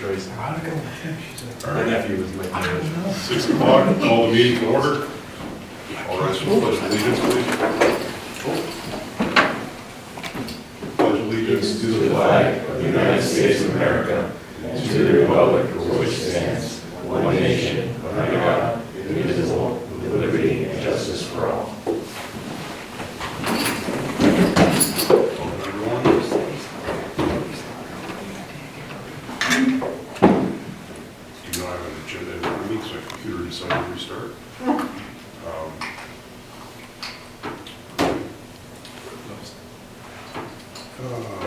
Tracy. How'd it go with him? She's like, My nephew was my I don't know. 6 o'clock, call the meeting to order. All rise for the pledge of allegiance, please. Pledge allegiance To the flag of the United States of America, and to the republic for which it stands, one nation, under God, indivisible, with liberty and justice for all. Welcome, everyone. Do not have an agenda in front of me, so my computer decided to restart.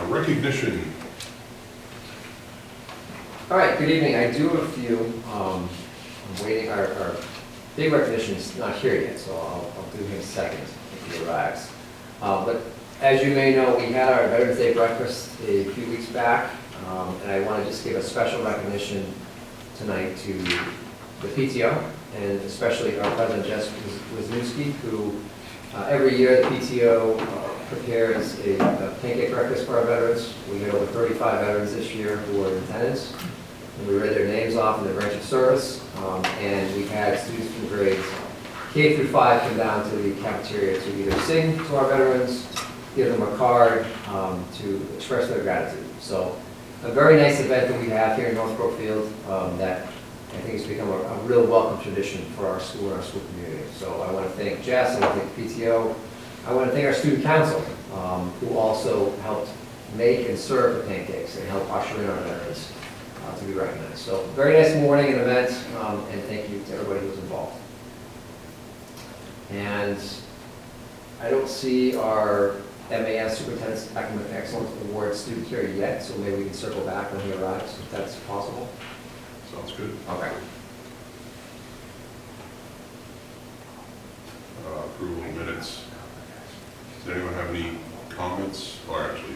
Recognition. All right, good evening. I do have a few. I'm waiting, our big recognition's not here yet, so I'll do him second if he arrives. But as you may know, we had our Veterans Day breakfast a few weeks back, and I want to just give a special recognition tonight to the PTO, and especially our president, Jess Wisniewski, who every year the PTO prepares a pancake breakfast for our veterans. We had over 35 veterans this year who were in attendance. And we read their names off in the branch of service, and we had students from grades K through 5 come down to the cafeteria to either sing to our veterans, give them a card to express their gratitude. So a very nice event that we have here in North Brookfield that I think has become a real welcome tradition for our school and our school community. So I want to thank Jess, I want to thank the PTO, I want to thank our student council, who also helped make and serve the pancakes and help usher in our veterans to be recognized. So very nice morning and event, and thank you to everybody who was involved. And I don't see our MAS Superintendent's Academic Excellence Award student here yet, so maybe we can circle back when he arrives, if that's possible. Sounds good. Okay. Approval of minutes. Does anyone have any comments? Or actually,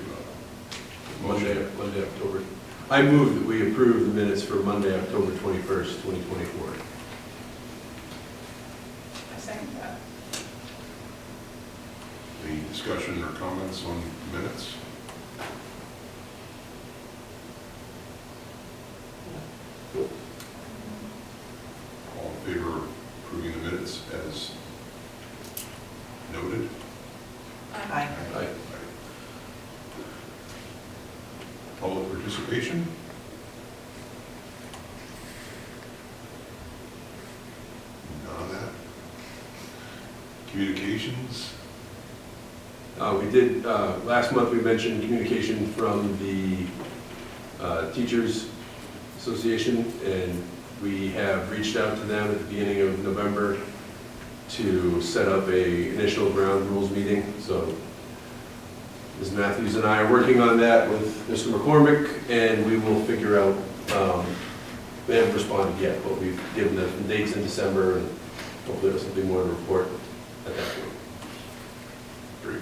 Monday, October. I move that we approve the minutes for Monday, October 21st, 2024. I second that. any discussion or comments on minutes? All in favor of approving the minutes as noted? Aye. Aye. Public participation? None of that. Communications? We did, last month we mentioned communication from the Teachers Association, and we have reached out to them at the beginning of November to set up a initial ground rules meeting. So Ms. Matthews and I are working on that with Mr. McCormick, and we will figure out, they haven't responded yet, but we've given them some dates in December, and hopefully there's something more to report at that point. Great.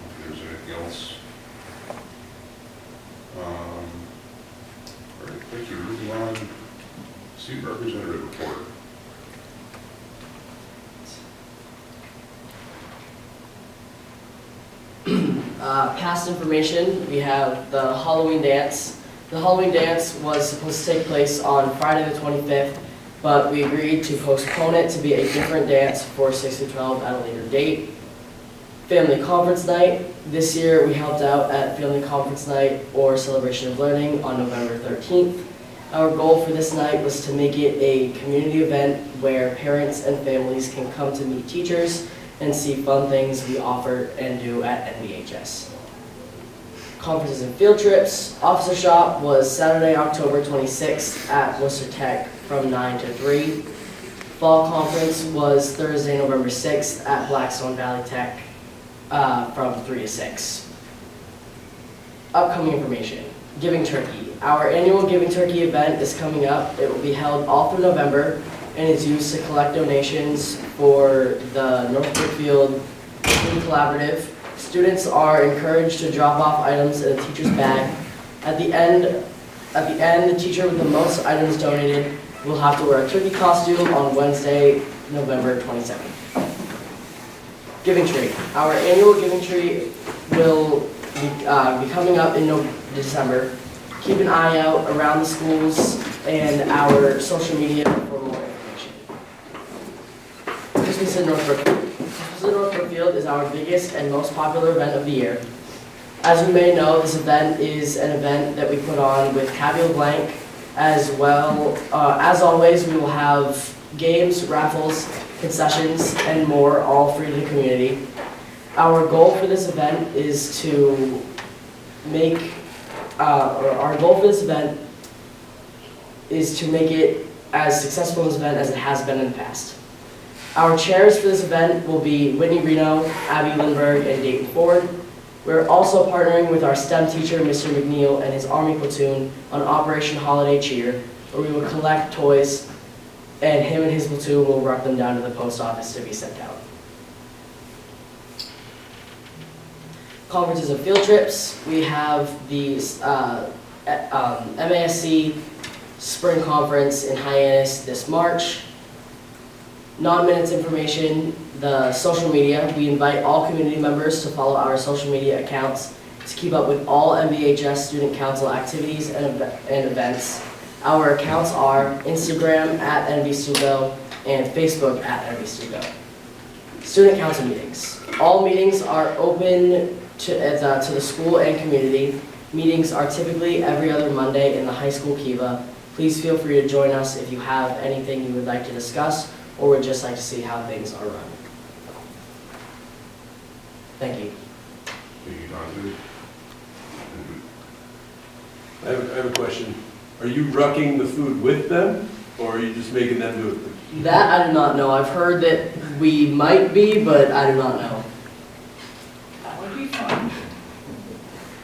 If there's anything else. All right, thank you. Moving on, student representative report. Past information, we have the Halloween dance. The Halloween dance was supposed to take place on Friday the 25th, but we agreed to postpone it to be a different dance for 6 to 12 at a later date. Family Conference Night. This year we helped out at Family Conference Night or Celebration of Learning on November 13th. Our goal for this night was to make it a community event where parents and families can come to meet teachers and see fun things we offer and do at NBHS. Conferences and field trips. Officer Shop was Saturday, October 26th at Worcester Tech from 9 to 3. Fall Conference was Thursday, November 6th at Blackstone Valley Tech from 3 to 6. Upcoming information. Giving Turkey. Our annual Giving Turkey event is coming up. It will be held all through November and is used to collect donations for the North Brookfield Team Collaborative. Students are encouraged to drop off items in a teacher's bag. At the end, the teacher with the most items donated will have to wear a turkey costume on Wednesday, November 27th. Giving Tree. Our annual Giving Tree will be coming up in December. Keep an eye out around the schools and our social media for more information. Christmas in North Brookfield. Christmas in North Brookfield is our biggest and most popular event of the year. As you may know, this event is an event that we put on with Caviar Blank as well. As always, we will have games, raffles, concessions, and more, all free to the community. Our goal for this event is to make, our goal for this event is to make it as successful an event as it has been in the past. Our chairs for this event will be Whitney Reno, Abby Lindbergh, and Dayton Ford. We're also partnering with our STEM teacher, Mr. McNeil, and his Army platoon on Operation Holiday Cheer, where we will collect toys, and him and his platoon will run them down to the post office to be sent out. Conferences and field trips. We have the MASC Spring Conference in Hyannis this March. Non-minutes information, the social media. We invite all community members to follow our social media accounts to keep up with all MBHS Student Council activities and events. Our accounts are Instagram at NBStugo and Facebook at NBStugo. Student Council meetings. All meetings are open to the school and community. Meetings are typically every other Monday in the high school kiva. Please feel free to join us if you have anything you would like to discuss or would just like to see how things are run. Thank you. Thank you, Dr. I have a question. Are you rucking the food with them, or are you just making them do it? That I do not know. I've heard that we might be, but I do not know. That would be fun.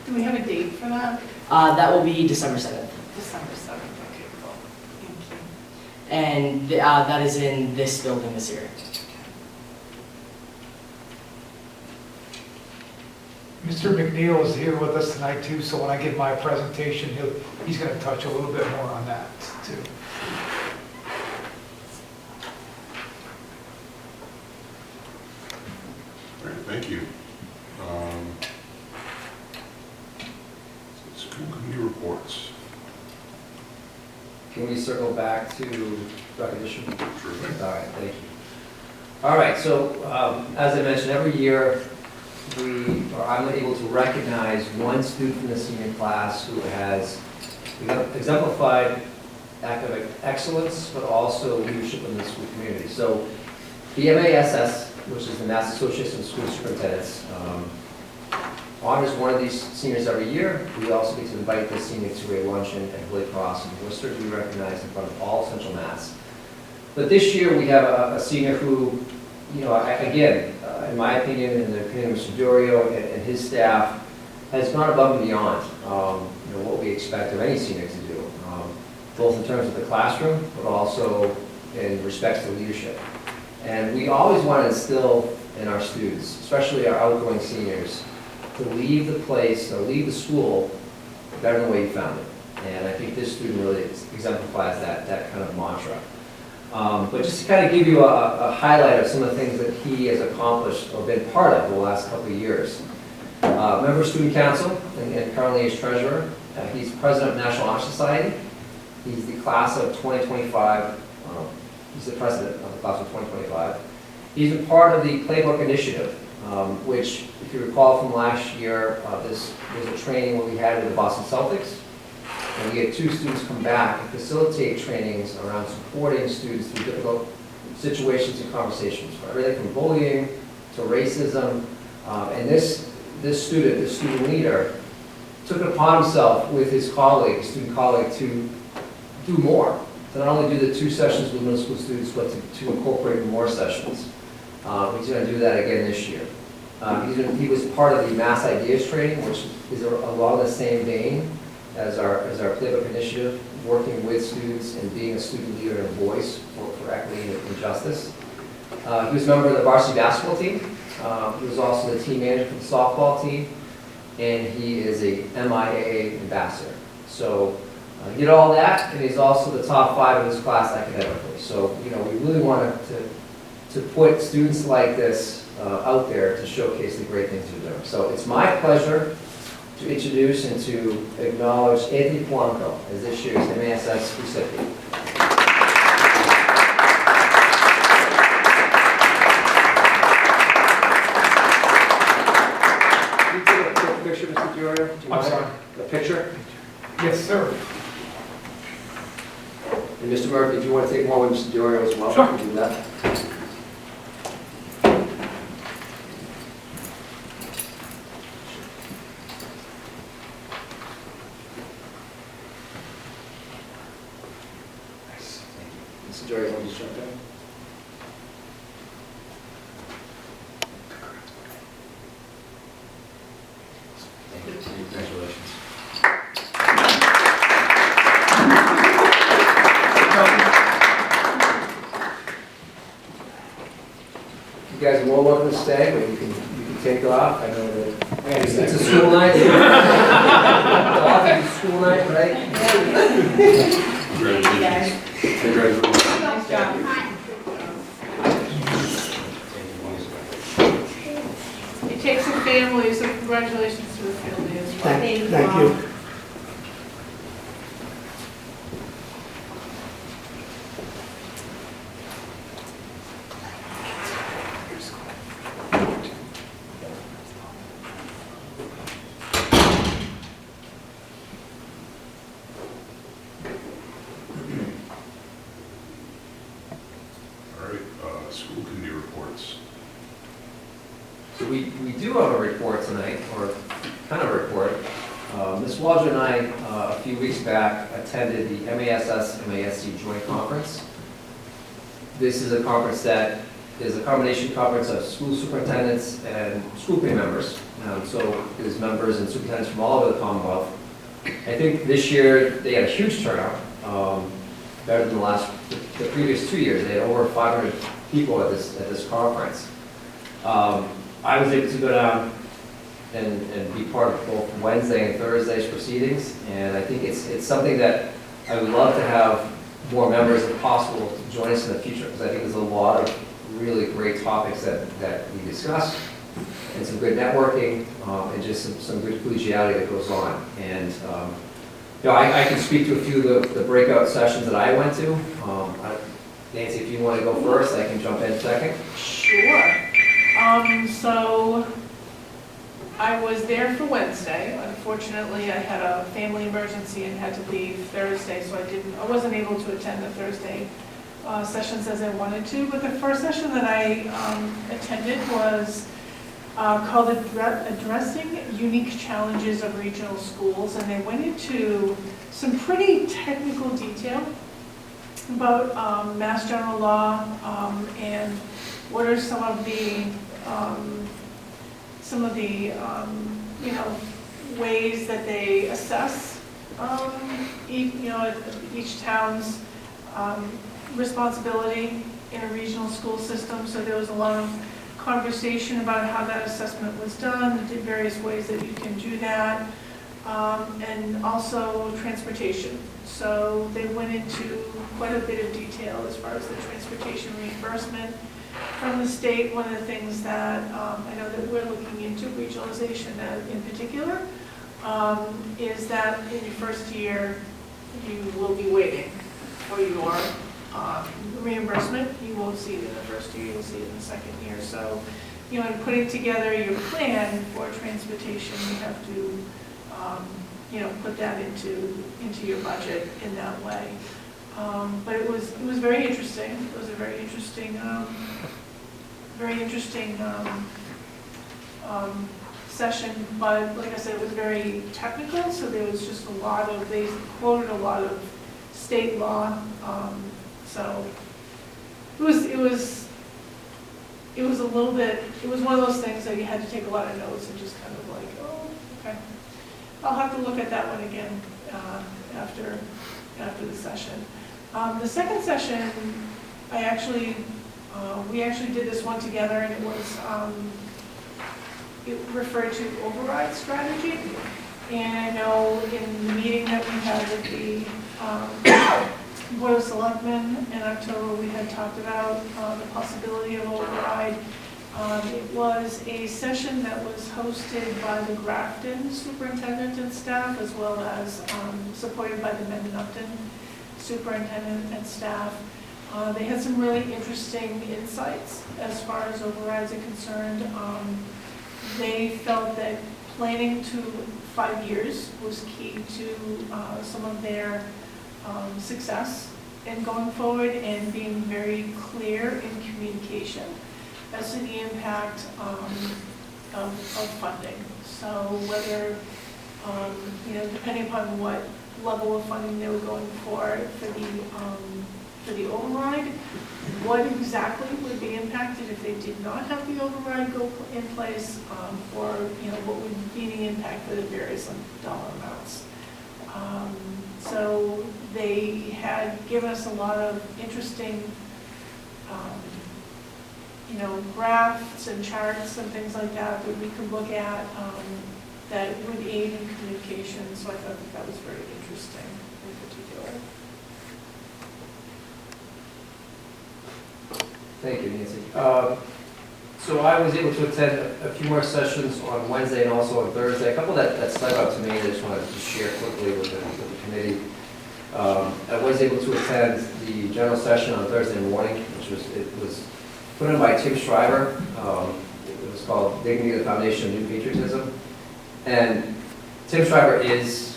Do we have a date for that? That will be December 7th. December 7th, okay, cool. Thank you. And that is in this building this year. Mr. McNeil is here with us tonight too, so when I give my presentation, he's going to touch a little bit more on that too. All right, thank you. School committee reports. Can we circle back to recognition? Sure. All right, thank you. All right, so as I mentioned, every year I'm able to recognize one student in the senior class who has exemplified academic excellence, but also leadership in the school community. So the MASS, which is the Mass Association of School Superintendents, honors one of these seniors every year. We also get to invite this senior to a luncheon at Holy Cross in Worcester to be recognized in front of all Central Mass. But this year we have a senior who, you know, again, in my opinion, and the opinion of Mr. Durio and his staff, has gone above and beyond you know, what we expect of any senior to do, both in terms of the classroom, but also in respect to leadership. And we always want to instill in our students, especially our outgoing seniors, to leave the place, or leave the school better than the way you found it. And I think this student really exemplifies that kind of mantra. But just to kind of give you a highlight of some of the things that he has accomplished or been part of the last couple of years. Member of Student Council and currently is treasurer. He's president of National Honor Society. He's the class of 2025. He's the president of the class of 2025. He's a part of the Playbook Initiative, which, if you recall from last year, this was a training where we had with the Boston Celtics. And we had 2 students come back and facilitate trainings around supporting students through difficult situations and conversations, everything from bullying to racism. And this student leader, took it upon himself with his colleague, student colleague, to do more. To not only do the 2 sessions with middle school students, but to incorporate more sessions. He's going to do that again this year. He was part of the Mass Ideas training, which is along the same vein as our Playbook Initiative, working with students and being a student leader and a voice for equity and justice. He was a member of the varsity basketball team. He was also the team manager for the softball team, and he is a MIAA ambassador. So he did all that, and he's also the top 5 in his class academically. So, you know, we really wanted to put students like this out there to showcase the great things they're doing. So it's my pleasure to introduce and to acknowledge Anthony Polanco as this year's MASS recipient. Can you take a quick picture, Mr. Diorio? Do you I'm want sorry. a picture? Yes, sir. And Mr. Murphy, if you want to take one with Mr. Diorio as well, Sure. you can do that. Mr. Diorio, want to just jump in? Thank you. Congratulations. You guys are more welcome to stay, but you can take off. I know that it's a school night. It's a school night, right? Congratulations. Congratulations. Nice job. It takes a family, so congratulations to the family as well. Thank you. All right, school committee reports. So we do have a report tonight, or kind of a report. Ms. Waldron and I, a few weeks back, attended the MASS-MASC Joint Conference. This is a conference that is a combination conference of school superintendents and school committee members. So there's members and superintendents from all over the Commonwealth. I think this year they had a huge turnout, better than the previous 2 years. They had over 500 people at this conference. I was able to go down and be part of both Wednesday and Thursday's proceedings, and I think it's something that I would love to have more members, if possible, to join us in the future, because I think there's a lot of really great topics that we discuss, and some good networking, and just some good collegiality that goes on. And I can speak to a few of the breakout sessions that I went to. Nancy, if you want to go first, I can jump in second. Sure. So I was there for Wednesday. Unfortunately, I had a family emergency and had to leave Thursday, so I wasn't able to attend the Thursday sessions as I wanted to. But the first session that I attended was called Addressing Unique Challenges of Regional Schools, and they went into some pretty technical detail about Mass General Law and what are some of the ways that they assess each town's responsibility in a regional school system. So there was a lot of conversation about how that assessment was done, the various ways that you can do that, and also transportation. So they went into quite a bit of detail as far as the transportation reimbursement from the state. One of the things that I know that we're looking into, regionalization in particular, is that in your first year, you will be waiting for your reimbursement. You won't see it in the first year, you'll see it in the second year. So, in putting together your plan for transportation, you have to, put that into your budget in that way. But it was very interesting. It was a very interesting session. But like I said, it was very technical. So there was just they quoted a lot of state law. So it was a little bit. It was one of those things that you had to take a lot of notes and just kind of like, oh, okay. I'll have to look at that one again after the session. The second session, we actually did this one together, and it referred to override strategy. And I know in the meeting that we had with the Board of Selectmen in October, we had talked about the possibility of override. It was a session that was hosted by the Grafton superintendent and staff, as well as supported by the Mendon Upton superintendent and staff. They had some really interesting insights as far as overrides are concerned. They felt that planning to 5 years was key to some of their success in going forward, and being very clear in communication as to the impact of funding. So whether, depending upon what level of funding they were going for the override, what exactly would be impacted if they did not have the override go in place, or what would be the impact for the various dollar amounts. So they had given us a lot of interesting graphs and charts and things like that we could look at that would aid in communication. So I thought that was very interesting in particular. Thank you, Nancy. So I was able to attend a few more sessions on Wednesday and also on Thursday. A couple that stuck out to me, I just wanted to share quickly with the committee. I was able to attend the general session on Thursday morning, which was put on by Tim Shriver. It was called Dignity, the Foundation of New Patriotism. And Tim Shriver is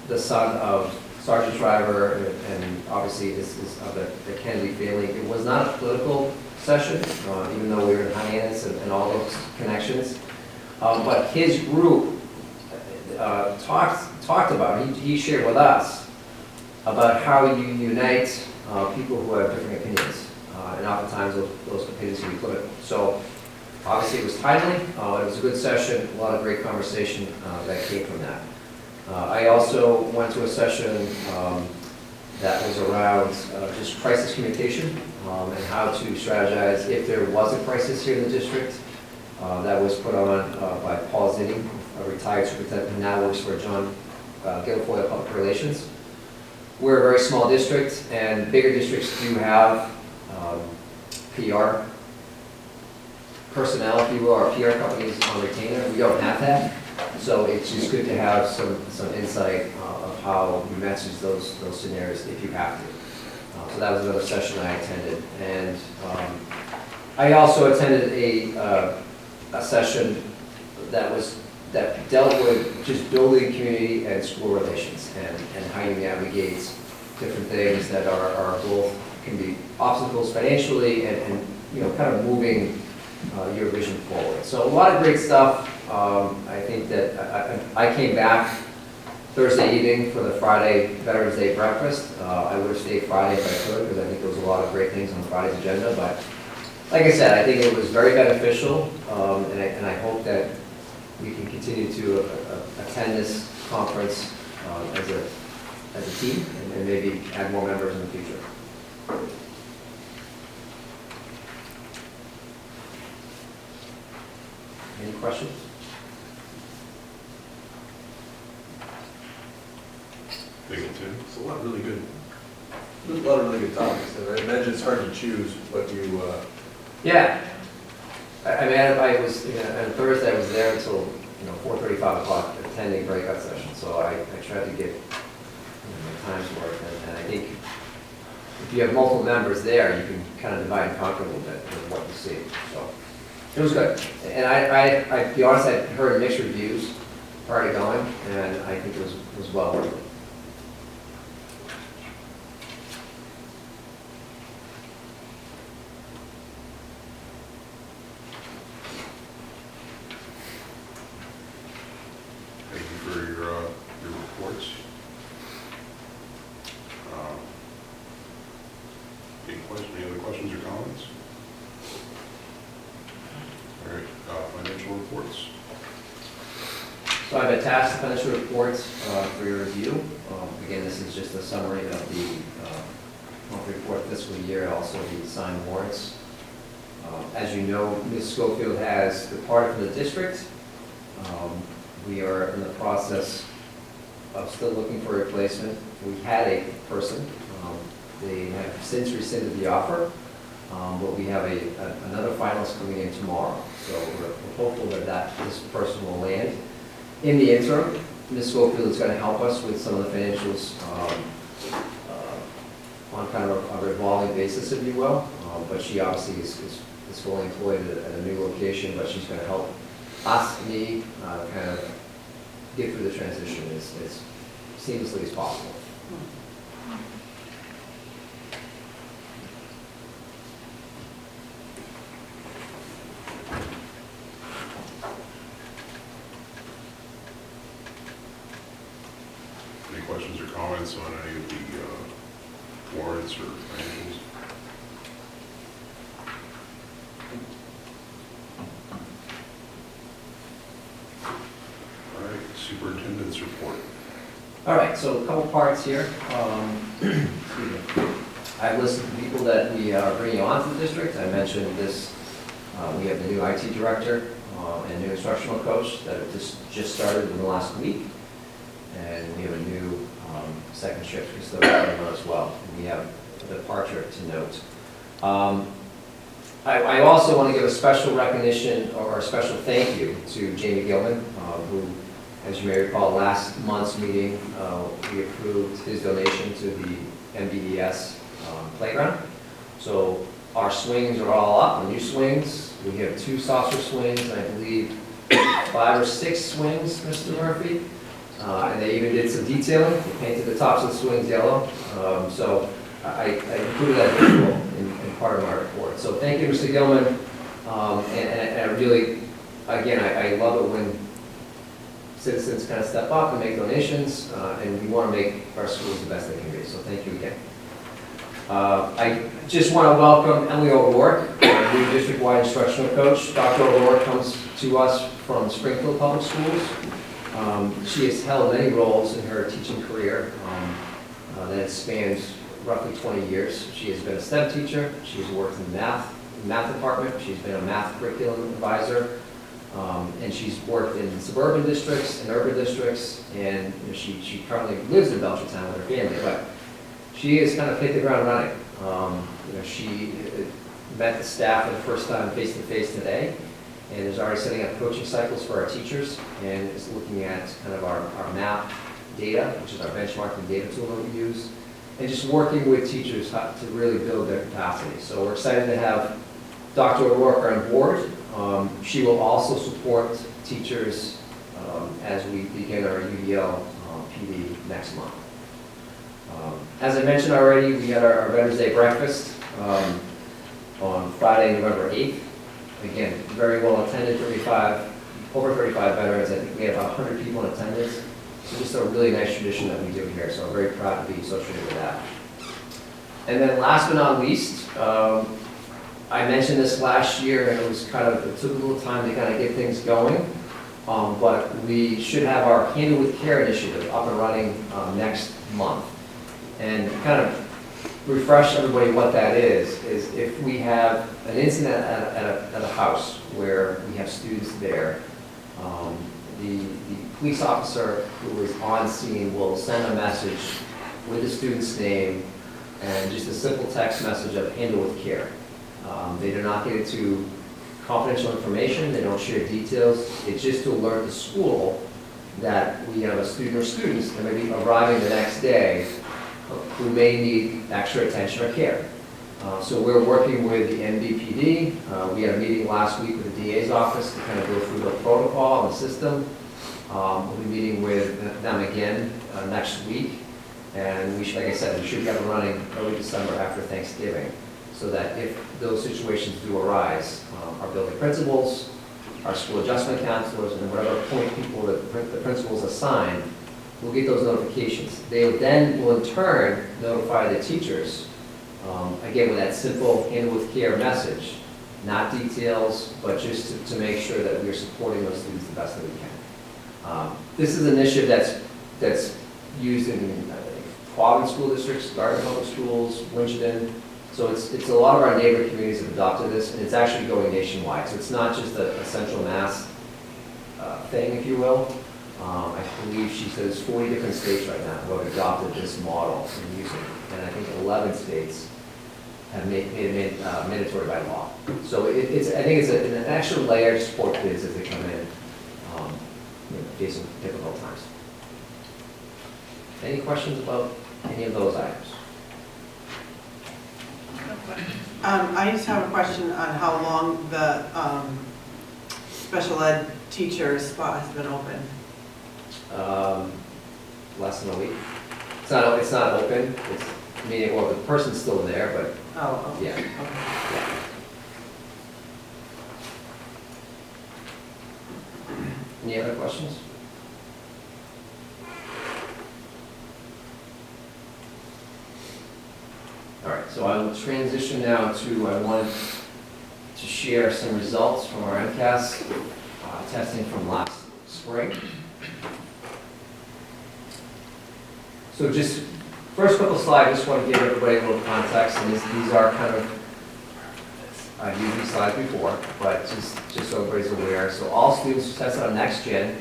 the son of Sergeant Shriver, and obviously this is of the Kennedy family. It was not a political session, even though we were in Hyannis and all those connections. But his group talked about, he shared with us about how you unite people who have different opinions. And oftentimes those opinions can be political. So obviously it was timely, it was a good session, a lot of great conversation that came from that. I also went to a session that was around just crisis communication and how to strategize if there was a crisis here in the district. That was put on by Paul Zinni, a retired superintendent who now works for John Guilfoyle Public Relations. We're a very small district, and bigger districts do have PR personnel, if you will, or PR companies on retainer. We don't have that. So it's just good to have some insight of how you message those scenarios if you have to. So that was another session I attended. And I also attended a session that dealt with just building community and school relations and how you navigate different things that are both, can be obstacles financially and kind of moving your vision forward. So a lot of great stuff. I think that I came back Thursday evening for the Friday Veterans Day breakfast. I would have stayed Friday if I could, because I think there was a lot of great things on Friday's agenda. But like I said, I think it was very beneficial, and I hope that we can continue to attend this conference as a team, and maybe add more members in the future. Any questions? Thank you, Tim. It's a lot of really good topics, and I imagine it's hard to choose what you, Yeah. I mean, I was, on Thursday I was there until, 4:30, 5 o'clock, attending breakout sessions, so I tried to get my time's worth, and I think if you have multiple members there, you can kind of divide and conquer a little bit with what you see, so. It was good, and I to be honest, I heard mixed reviews prior to going, and I think it was well worth it. Thank you for your reports. Any other questions or comments? All right, financial reports. So I've attached the financial reports for your review. Again, this is just a summary of the monthly report fiscal year, also the signed warrants. As you know, Ms. Schofield has departed from the district. We are in the process of still looking for a replacement. We had a person. They have since rescinded the offer. But we have another finalist coming in tomorrow. So we're hopeful that this person will land. In the interim, Ms. Schofield is going to help us with some of the financials on kind of a revolving basis, if you will. But she obviously is fully employed at a new location, but she's going to help us, me, kind of get through the transition as seamlessly as possible. Any questions or comments on any of the warrants or financials? All right, superintendent's report. All right, so a couple parts here. Excuse me. I've listed the people that we are bringing on to the district. I mentioned this, we have the new IT director and new instructional coach that have just started in the last week. And we have a new second shift custodian as well. And we have a departure to note. I also want to give a special recognition or a special thank you to Jamie Gilman, who, as you may recall, last month's meeting, we approved his donation to the MBES playground. So our swings are all up, the new swings. We have 2 saucer swings, and I believe 5 or 6 swings, Mr. Murphy. And they even did some detailing. They painted the tops of the swings yellow. So I included that visual in part of my report. So thank you, Mr. Gilman. And I really, again, I love it when citizens kind of step up and make donations, and we want to make our schools the best they can be. So thank you again. I just want to welcome Emily O'Rourke, our new district-wide instructional coach. Dr. O'Rourke comes to us from Springfield Public Schools. She has held many roles in her teaching career that spans roughly 20 years. She has been a STEM teacher. She's worked in the math department. She's been a math curriculum advisor. And she's worked in suburban districts and urban districts. And she currently lives in Belchertown with her family. But she has kind of hit the ground running. She met the staff for the first time face-to-face today. And is already setting up coaching cycles for our teachers and is looking at kind of our MAP data, which is our benchmarking data tool that we use, and just working with teachers to really build their capacity. So we're excited to have Dr. O'Rourke on board. She will also support teachers as we begin our UDL PD next month. As I mentioned already, we had our Veterans Day breakfast on Friday, November 8th. Again, very well attended, over 35 veterans. I think we have 100 people in attendance. So just a really nice tradition that we do here. So I'm very proud to be associated with that. And then last but not least, I mentioned this last year, and it took a little time to kind of get things going. But we should have our Handle with Care initiative up and running next month. And kind of refresh everybody what that is if we have an incident at a house where we have students there, the police officer who is on scene will send a message with the student's name and just a simple text message of handle with care. They do not get into confidential information, they don't share details, it's just to alert the school that we have a student or students that may be arriving the next day who may need extra attention or care. So we're working with the NBPD. We had a meeting last week with the DA's office to kind of go through the protocol and the system. We'll be meeting with them again next week. And we should, like I said, we should get them running early December after Thanksgiving, so that if those situations do arise, our building principals, our school adjustment counselors, and whatever point people that the principals assign, we'll get those notifications. They will in turn notify the teachers, again with that simple handle with care message, not details, but just to make sure that we're supporting those students the best that we can. This is an initiative that's used in Quabbin school districts, Garden Public Schools, Winchendon. So it's a lot of our neighbor communities have adopted this, and it's actually going nationwide. So it's not just a central Mass thing, if you will. I believe she says 40 different states right now who have adopted this model and using it. And I think 11 states have made it mandatory by law. So I think it's an extra layer to support kids as they come in, facing difficult times. Any questions about any of those items? I just have a question on how long the special ed teacher spot has been open. Less than a week. It's not open, it's, meaning, well, the person's still there, but, Oh, okay. yeah. Okay. Yeah. Any other questions? All right, so I will transition now to, I wanted to share some results from our MCAS testing from last spring. So just, first couple slides, just want to give everybody a little context, and these are kind of, I've used these slides before, but just so everybody's aware. So all students who tested on Next Gen,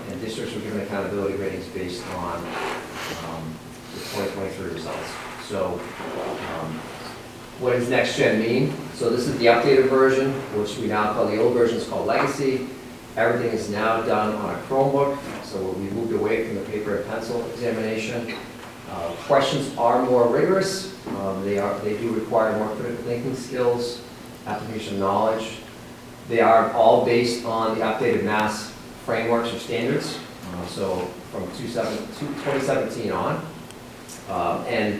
and districts were given accountability ratings based on the 2023 results. So what does Next Gen mean? So this is the updated version, which we now call, the old version is called Legacy. Everything is now done on a Chromebook, so we moved away from the paper and pencil examination. Questions are more rigorous. They do require more critical thinking skills, application knowledge. They are all based on the updated mass frameworks or standards, so from 2017 on. And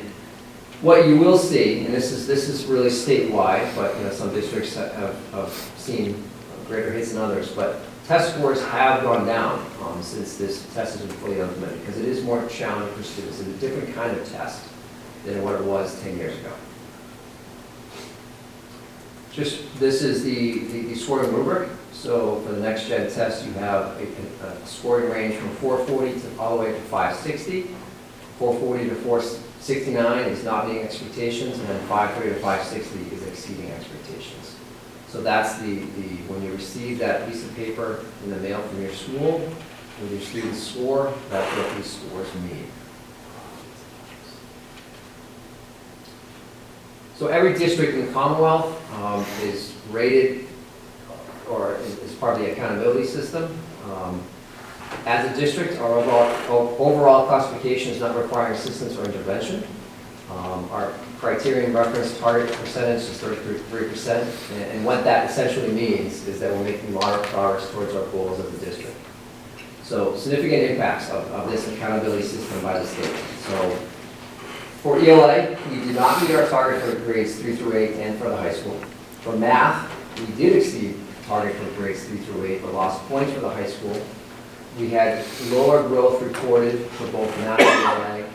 what you will see, and this is really statewide, but some districts have seen greater hits than others, but test scores have gone down since this test has been fully implemented, because it is more challenging for students. It's a different kind of test than what it was 10 years ago. This is the scoring rubric. So for the Next Gen test, you have a scoring range from 440 to all the way to 560. 440 to 469 is not meeting expectations, and then 530 to 560 is exceeding expectations. So that's when you receive that piece of paper in the mail from your school, with your student's score, that's what these scores mean. So every district in the Commonwealth is rated, or is part of the accountability system. As a district, our overall classification is not requiring assistance or intervention. Our criterion reference target percentage is 33%, and what that essentially means is that we're making moderate progress towards our goals as a district. So significant impacts of this accountability system by the state. So for ELA, we did not meet our target for grades 3 through 8 and for the high school. For math, we did exceed target for grades 3 through 8, but lost points for the high school. We had lower growth reported for both math and ELA,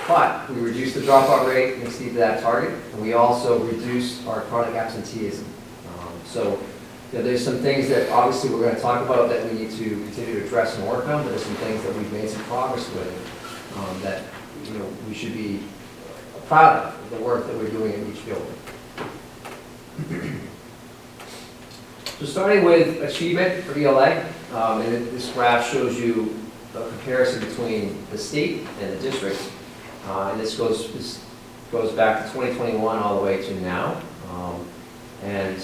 but we reduced the dropout rate and exceeded that target, and we also reduced our chronic absenteeism. So there's some things that obviously we're going to talk about that we need to continue to address and work on, but there's some things that we've made some progress with that we should be proud of the work that we're doing in each building. So starting with achievement for ELA, and this graph shows you a comparison between the state and the district. And this goes back to 2021 all the way to now. And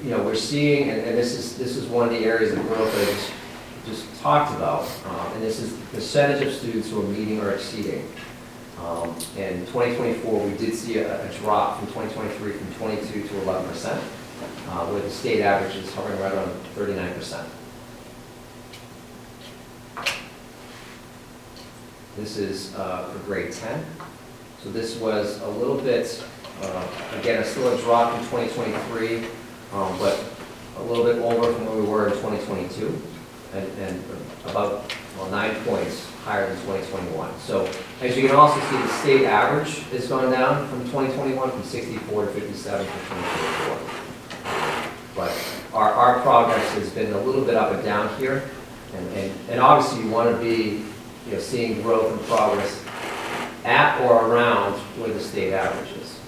we're seeing, and this is one of the areas of growth that I just talked about. And this is the percentage of students who are meeting or exceeding. In 2024, we did see a drop from 2023 from 22 to 11%, where the state average is hovering right around 39%. This is for grade 10. So this was a little bit, again, still a drop in 2023, but a little bit over from where we were in 2022, and about 9 points higher than 2021. So as you can also see, the state average has gone down from 2021 from 64 to 57 for 2024. But our progress has been a little bit up and down here, and obviously you want to be seeing growth and progress at or around where the state average is.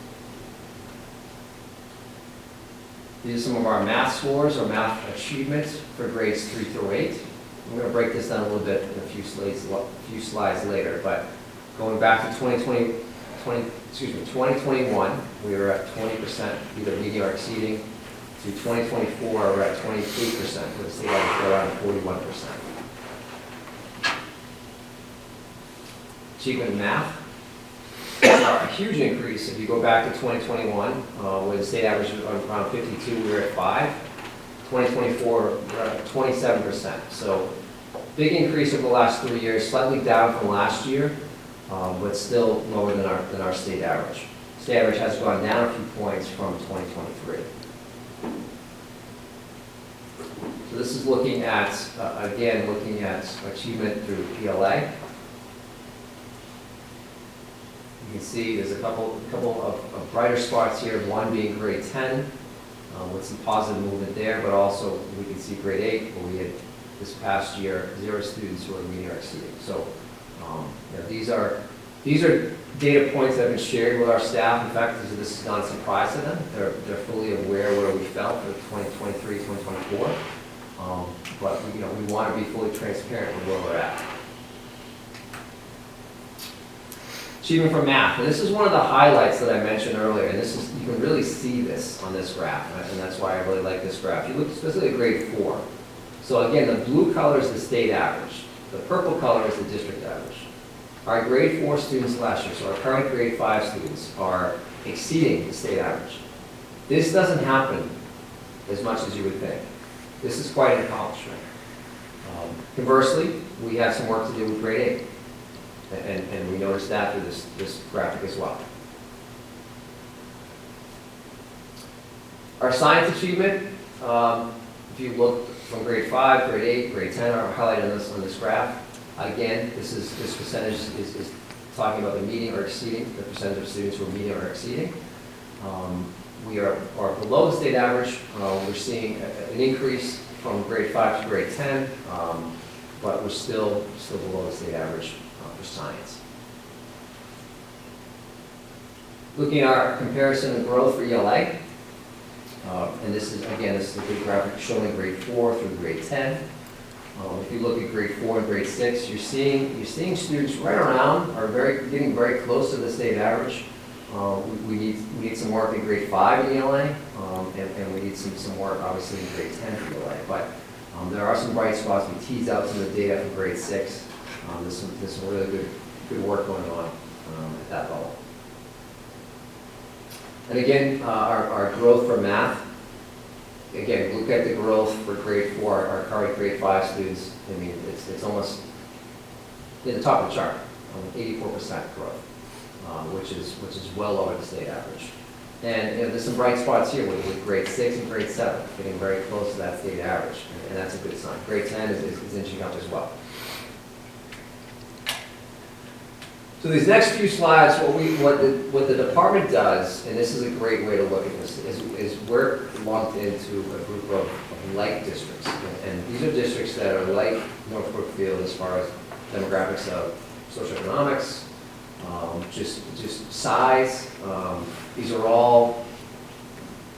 These are some of our math scores or math achievements for grades 3 through 8. I'm going to break this down a little bit in a few slides later, but going back to 2020, 2021, we were at 20%, either meeting or exceeding. To 2024, we're at 28%, with a state average of around 41%. Achievement in math, a huge increase. If you go back to 2021, where the state average was around 52, we were at 5. 2024, we're at 27%. So big increase over the last 3 years, slightly down from last year, but still lower than our state average. State average has gone down a few points from 2023. So this is looking at, again, looking at achievement through PLA. You can see there's a couple of brighter spots here, one being grade 10, with some positive movement there, but also we can see grade 8, where we had this past year 0 students who are meeting or exceeding. So you know, these are data points that have been shared with our staff. In fact, this is not a surprise to them. They're fully aware where we fell for 2023, 2024. But you know, we want to be fully transparent with where we're at. Achievement for math, and this is one of the highlights that I mentioned earlier, and this is, you can really see this on this graph, and that's why I really like this graph. You look especially at grade 4. So again, the blue color is the state average. The purple color is the district average. Our grade 4 students last year, so our current grade 5 students, are exceeding the state average. This doesn't happen as much as you would think. This is quite an accomplishment. Conversely, we have some work to do with grade 8. And we noticed that through this graphic as well. Our science achievement, if you look from grade 5, grade 8, grade 10 are highlighted on this graph. Again, this percentage is talking about the meeting or exceeding, the percentage of students who are meeting or exceeding. We are below the state average. We're seeing an increase from grade 5 to grade 10, but we're still below the state average for science. Looking at our comparison of growth for ELA, and this is a good graphic showing grade 4 through grade 10. If you look at grade 4 and grade 6, you're seeing students right around, getting very close to the state average. We need some work in grade 5 in ELA, and we need some work obviously in grade 10 for ELA. But there are some bright spots. We teased out some of the data from grade 6. There's some really good work going on at that level. And again, our growth for math. Again, look at the growth for grade 4, our current grade 5 students. I mean, it's almost in the top of the chart, 84% growth, which is well over the state average. And you know, there's some bright spots here with grade 6 and grade 7, getting very close to that state average, and that's a good sign. Grade 10 is inching up as well. So these next few slides, what the department does, and this is a great way to look at this, is we're lumped into a group of like districts. And these are districts that are like North Brookfield as far as demographics of socioeconomics, just size. These are all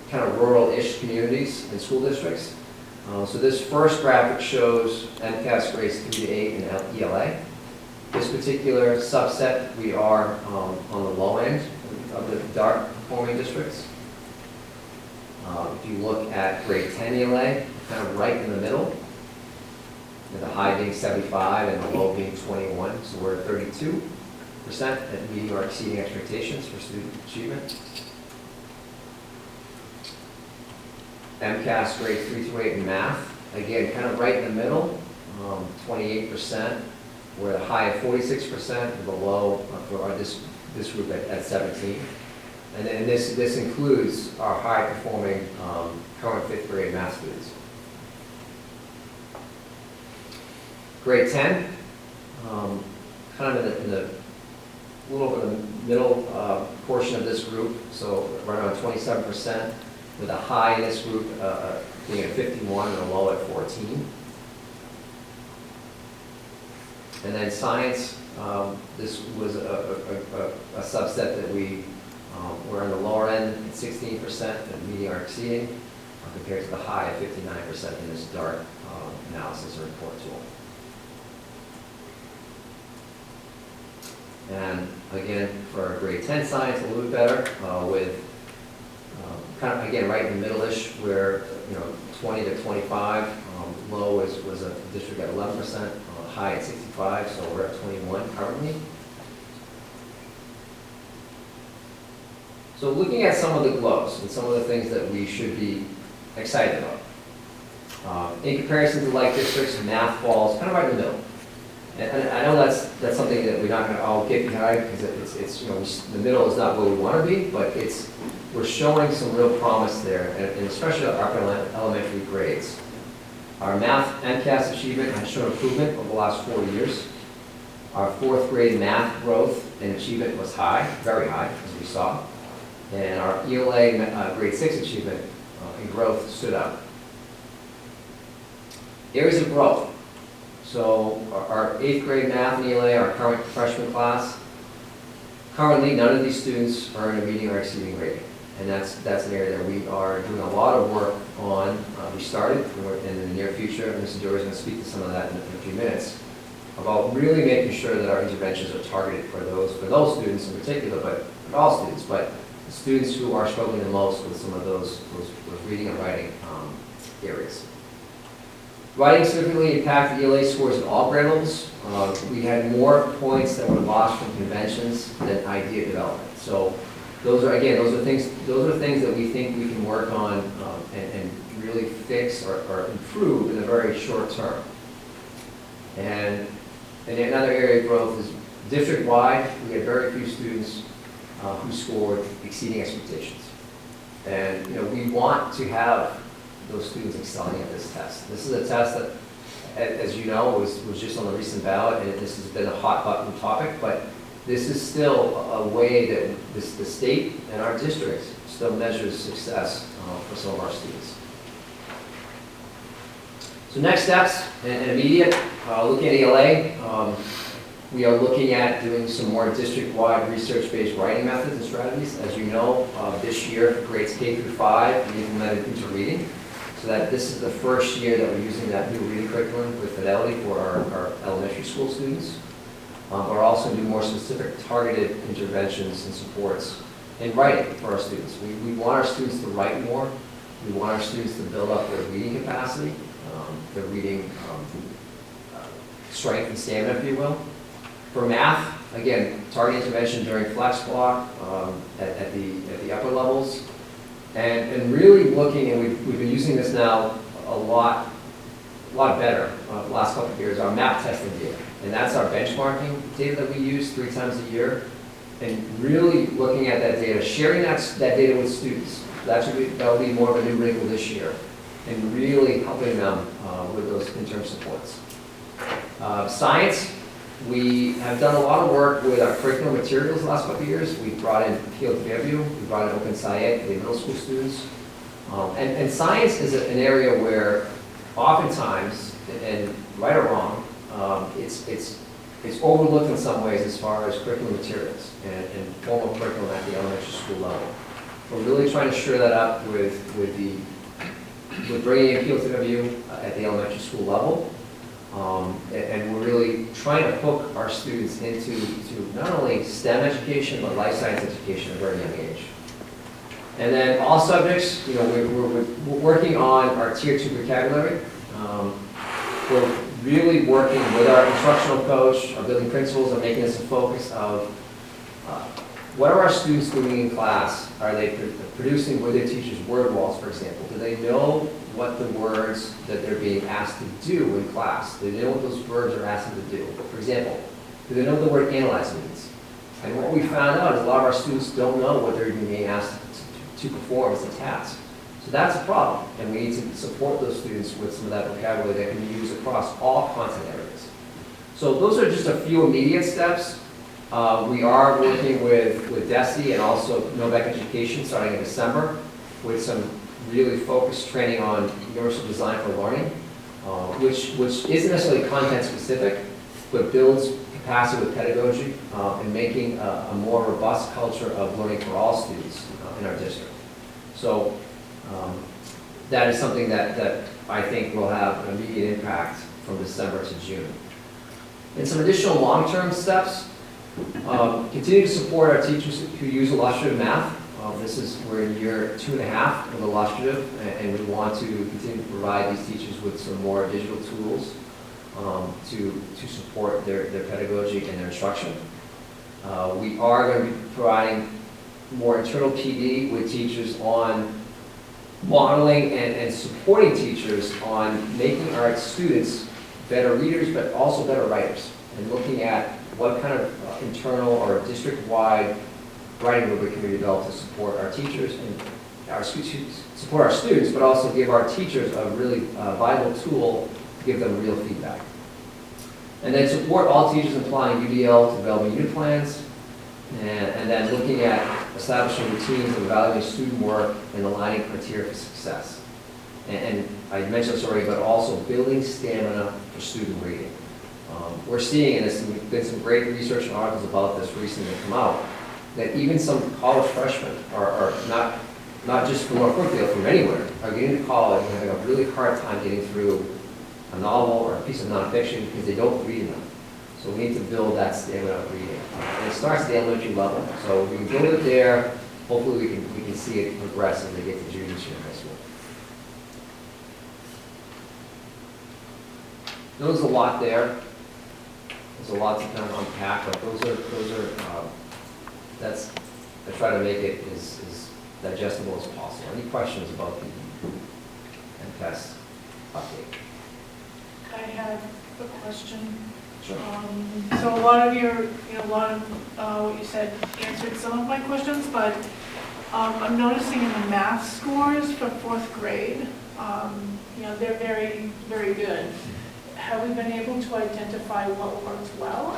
kind of rural-ish communities and school districts. So this first graphic shows MCAS grades 3 to 8 in ELA. This particular subset, we are on the low end of the dark performing districts. If you look at grade 10 ELA, kind of right in the middle, with the high being 75 and the low being 21. So we're at 32% at meeting or exceeding expectations for student achievement. MCAS grades 3 to 8 in math, again, kind of right in the middle, 28%. We're at a high of 46% and the low for this group at 17. And then this includes our high-performing current 5th grade math students. Grade 10, kind of in the little over the middle portion of this group, so right around 27%, with a high in this group being at 51 and a low at 14. And then science, this was a subset that we were on the lower end at 16% and meeting or exceeding, compared to the high of 59% in this dark analysis or report tool. And again, for grade 10 science, a little bit better, with kind of, again, right in the middle-ish, where, 20 to 25, low was a district at 11%, high at 65, so we're at 21 currently. So looking at some of the glows and some of the things that we should be excited about. In comparison to like districts, math falls kind of right in the middle. And I know that's something that we're not going to all get behind, because it's the middle is not where we want to be, but we're showing some real promise there, and especially our upper elementary grades. Our math MCAS achievement has shown improvement over the last 4 years. Our 4th grade math growth and achievement was high, very high, as we saw. And our ELA grade 6 achievement and growth stood out. Areas of growth. So our 8th grade math and ELA, our current freshman class, currently none of these students are in a meeting or exceeding rating. And that's an area that we are doing a lot of work on. We started, and in the near future, and Mr. Dory is going to speak to some of that in a few minutes, about really making sure that our interventions are targeted for those students in particular, but all students, but the students who are struggling the most with some of those reading and writing areas. Writing significantly impacted ELA scores at all grade levels. We had more points that were lost from conventions than idea development. So those are things that we think we can work on and really fix or improve in the very short term. And another area of growth is district-wide. We had very few students who scored exceeding expectations. And we want to have those students excelling at this test. This is a test that, as you know, was just on the recent ballot, and this has been a hot button topic, but this is still a way that the state and our district still measures success for some of our students. So next steps and immediate, looking at ELA, we are looking at doing some more district-wide research-based writing methods and strategies. As you know, this year for grades K through 5, we implemented interreading. So that this is the first year that we're using that new reading curriculum with fidelity for our elementary school students. We're also doing more specific targeted interventions and supports in writing for our students. We want our students to write more. We want our students to build up their reading capacity, their reading strength and stamina, if you will. For math, again, targeted intervention during flex block at the upper levels. And really looking, and we've been using this now a lot better the last couple of years, our map testing data. And that's our benchmarking data that we use 3 times a year. And really looking at that data, sharing that data with students. That will be more of a new wrinkle this year. And really helping them with those interim supports. Science, we have done a lot of work with our curriculum materials the last couple of years. We brought in PLW, we brought in Open Science for the middle school students. And science is an area where oftentimes, and right or wrong, it's overlooked in some ways as far as curriculum materials and formal curriculum at the elementary school level. We're really trying to shore that up with bringing in PLW at the elementary school level. And we're really trying to hook our students into not only STEM education, but life science education at a very young age. And then all subjects, we're working on our Tier 2 vocabulary. We're really working with our instructional coach, our building principals, on making this a focus of what are our students doing in class? Are they producing with their teachers word walls, for example? Do they know what the words that they're being asked to do in class? Do they know what those words are asking to do? For example, do they know what the word analyze means? And what we found out is a lot of our students don't know what they're being asked to perform as a task. So that's a problem, and we need to support those students with some of that vocabulary that can be used across all content areas. So those are just a few immediate steps. We are working with DESE and also Novak Education starting in December with some really focused training on universal design for learning, which isn't necessarily content specific, but builds capacity with pedagogy and making a more robust culture of learning for all students in our district. So that is something that I think will have an immediate impact from December to June. And some additional long-term steps. Continue to support our teachers who use illustrative math. We're in year 2.5 of illustrative, and we want to continue to provide these teachers with some more digital tools to support their pedagogy and their instruction. We are going to be providing more internal PD with teachers on modeling and supporting teachers on making our students better readers, but also better writers, and looking at what kind of internal or district-wide writing rubric can be developed to support our teachers and support our students, but also give our teachers a really viable tool to give them real feedback. And then support all teachers in applying UDL to developing unit plans, and then looking at establishing routines of evaluating student work and aligning criteria for success. And I mentioned this already, but also building stamina for student reading. We're seeing, and there's been some great research and articles about this recently come out, that even some college freshmen are not just from North Brookfield, from anywhere, are getting to college and having a really hard time getting through a novel or a piece of nonfiction because they don't read enough. So we need to build that stamina of reading. And it starts at the elementary level. So we can build it there. Hopefully we can see it progress as they get to junior year in high school. There's a lot there. There's a lot to kind of unpack, but I try to make it as digestible as possible. Any questions about the MCAS update? I have a question. Sure. So a lot of what you said answered some of my questions, but I'm noticing in the math scores for 4th grade, they're very, very good. Have we been able to identify what works well,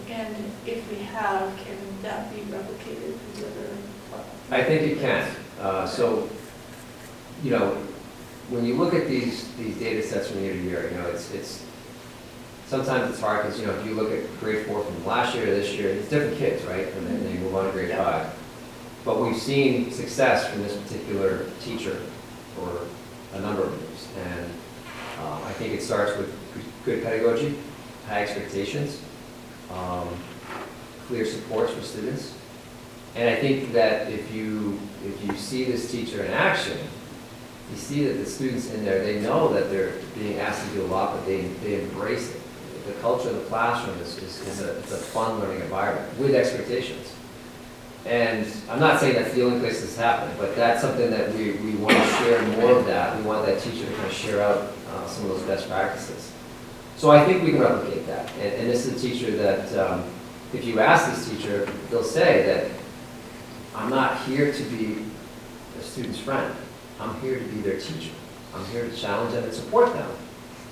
and if we have, can that be replicated with the other? I think it can. When you look at these data sets from year to year, it's sometimes it's hard because if you look at grade 4 from last year to this year, it's different kids, right? And then they move on to grade 5. But we've seen success from this particular teacher for a number of years, and I think it starts with good pedagogy, high expectations, clear supports for students. And I think that if you see this teacher in action, you see that the students in there, they know that they're being asked to do a lot, but they embrace it. The culture of the classroom is a fun learning environment with expectations. And I'm not saying that's the only place this is happening, but that's something that we want to share more of that. We want that teacher to kind of share out some of those best practices. So I think we can replicate that. And this is a teacher that, if you ask this teacher, they'll say that I'm not here to be a student's friend. I'm here to be their teacher. I'm here to challenge them and support them,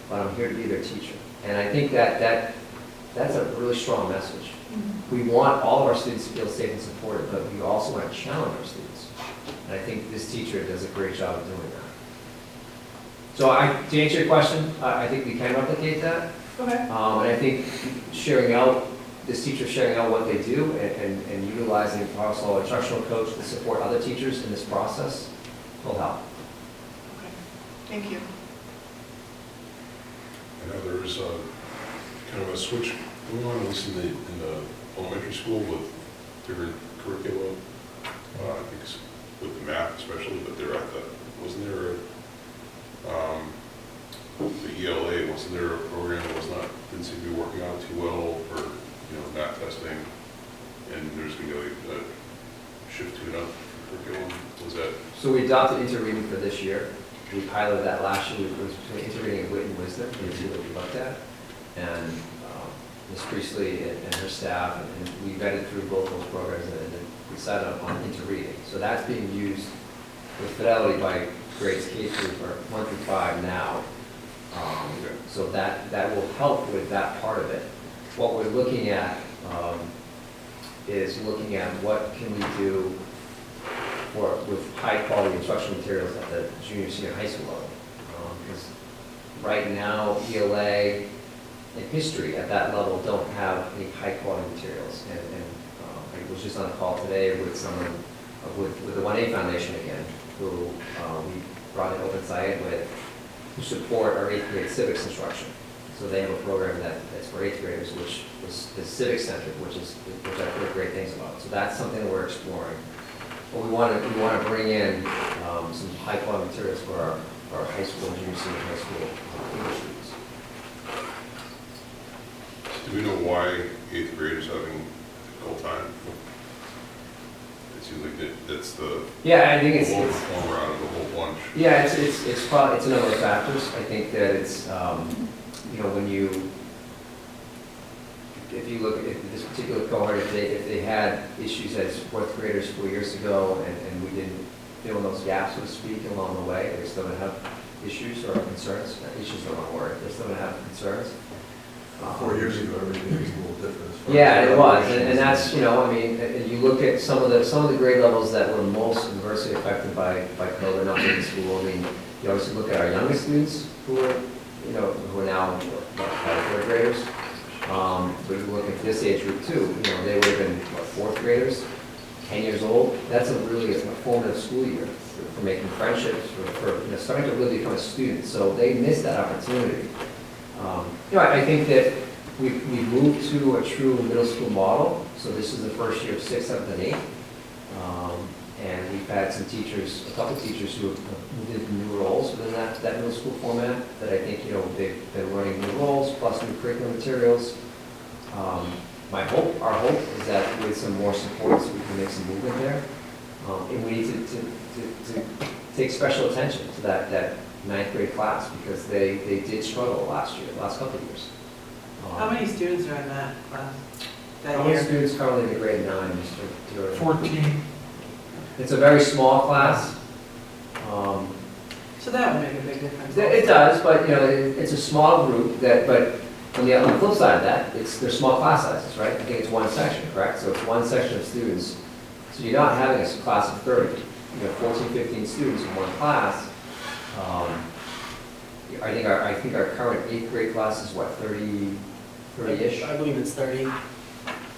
but I'm here to be their teacher. And I think that's a really strong message. We want all of our students to feel safe and supported, but we also want to challenge our students. And I think this teacher does a great job of doing that. So to answer your question, I think we can replicate that. Okay. And I think this teacher sharing out what they do and utilizing also an instructional coach to support other teachers in this process will help. Okay. Thank you. I know there is kind of a switch going on, at least in the elementary school with different curricula. I think it's with the math especially, but wasn't there the ELA, wasn't there a program that didn't seem to be working out too well for math testing, and there's going to be a shift to another curriculum? Was that? So we adopted interreading for this year. We piloted that last year. It was between interreading and wit and wisdom, the two that we looked at. And Ms. Priestley and her staff, and we vetted through both those programs and then decided on interreading. So that's being used with fidelity by grades K through 1 through 5 now. So that will help with that part of it. What we're looking at is looking at what can we do with high quality instructional materials at the junior, senior high school level. Because right now, ELA and history at that level don't have any high quality materials. And I was just on a call today with someone with the 1A Foundation again, who we brought in Open Science with, who support our 8th grade civics instruction. So they have a program that's for 8th graders, which is civic centered, which I've heard great things about. So that's something that we're exploring. But we want to bring in some high quality materials for our high school, junior, senior high school English students. Do we know why 8th graders having difficult time? It seems like that's the Yeah, I think it's low performer out of the whole bunch. yeah, it's probably, it's a number of factors. I think that it's, you know, if you look at this particular cohort, if they had issues as 4th graders 4 years ago and we didn't fill in those gaps, so to speak, along the way, they're still gonna have issues or concerns. Issues are the wrong word. They're still gonna have concerns. 4 years ago, everything was a little different. as far Yeah, as it was, operations and that's, you know, I mean, you look at some of the grade levels that were most adversely affected by COVID, not being in school. I mean, you obviously look at our youngest students who are, you know, who are now what, 3rd graders. But you look at this age group too, you know, they would have been, what, 4th graders, 10 years old. That's a really a formative school year for making friendships, for you know, starting to really become a student. So they missed that opportunity. You know, I think that we've moved to a true middle school model. So this is the first year of 6th, 7th, and 8th. And we've had some teachers, a couple teachers who have moved into new roles within that middle school format that I think, you know, they've been learning new roles plus new curriculum materials. Our hope is that with some more supports, we can make some movement there. And we need to take special attention to that 9th grade class because they did struggle last couple of years. How many students are in that class? How many students currently in the grade 9, Mr. Stewart? 14. It's a very small class. So that would make a big difference. It does, but you know, it's a small group but on the flip side of that, they're small class sizes, right? I think it's one section, correct? So it's one section of students. So you're not having a class of 30. You know, 14, 15 students in one class. I think our current 8th grade class is what, 30-ish? I believe it's 30.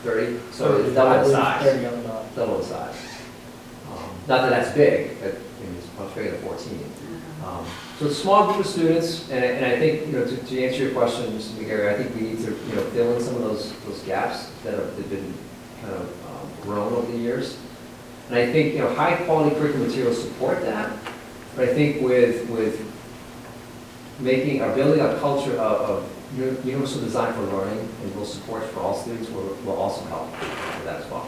30? So it's double the size. 30 on the dot. Double the size. Not that that's big, but it's much bigger than 14. So it's a small group of students, and I think, you know, to answer your question, Mr. McGarry, I think we need to, you know, fill in some of those gaps that have been kind of grown over the years. And I think, you know, high quality curriculum materials support that, but I think with building a culture of universal design for learning and real support for all students will also help with that as well.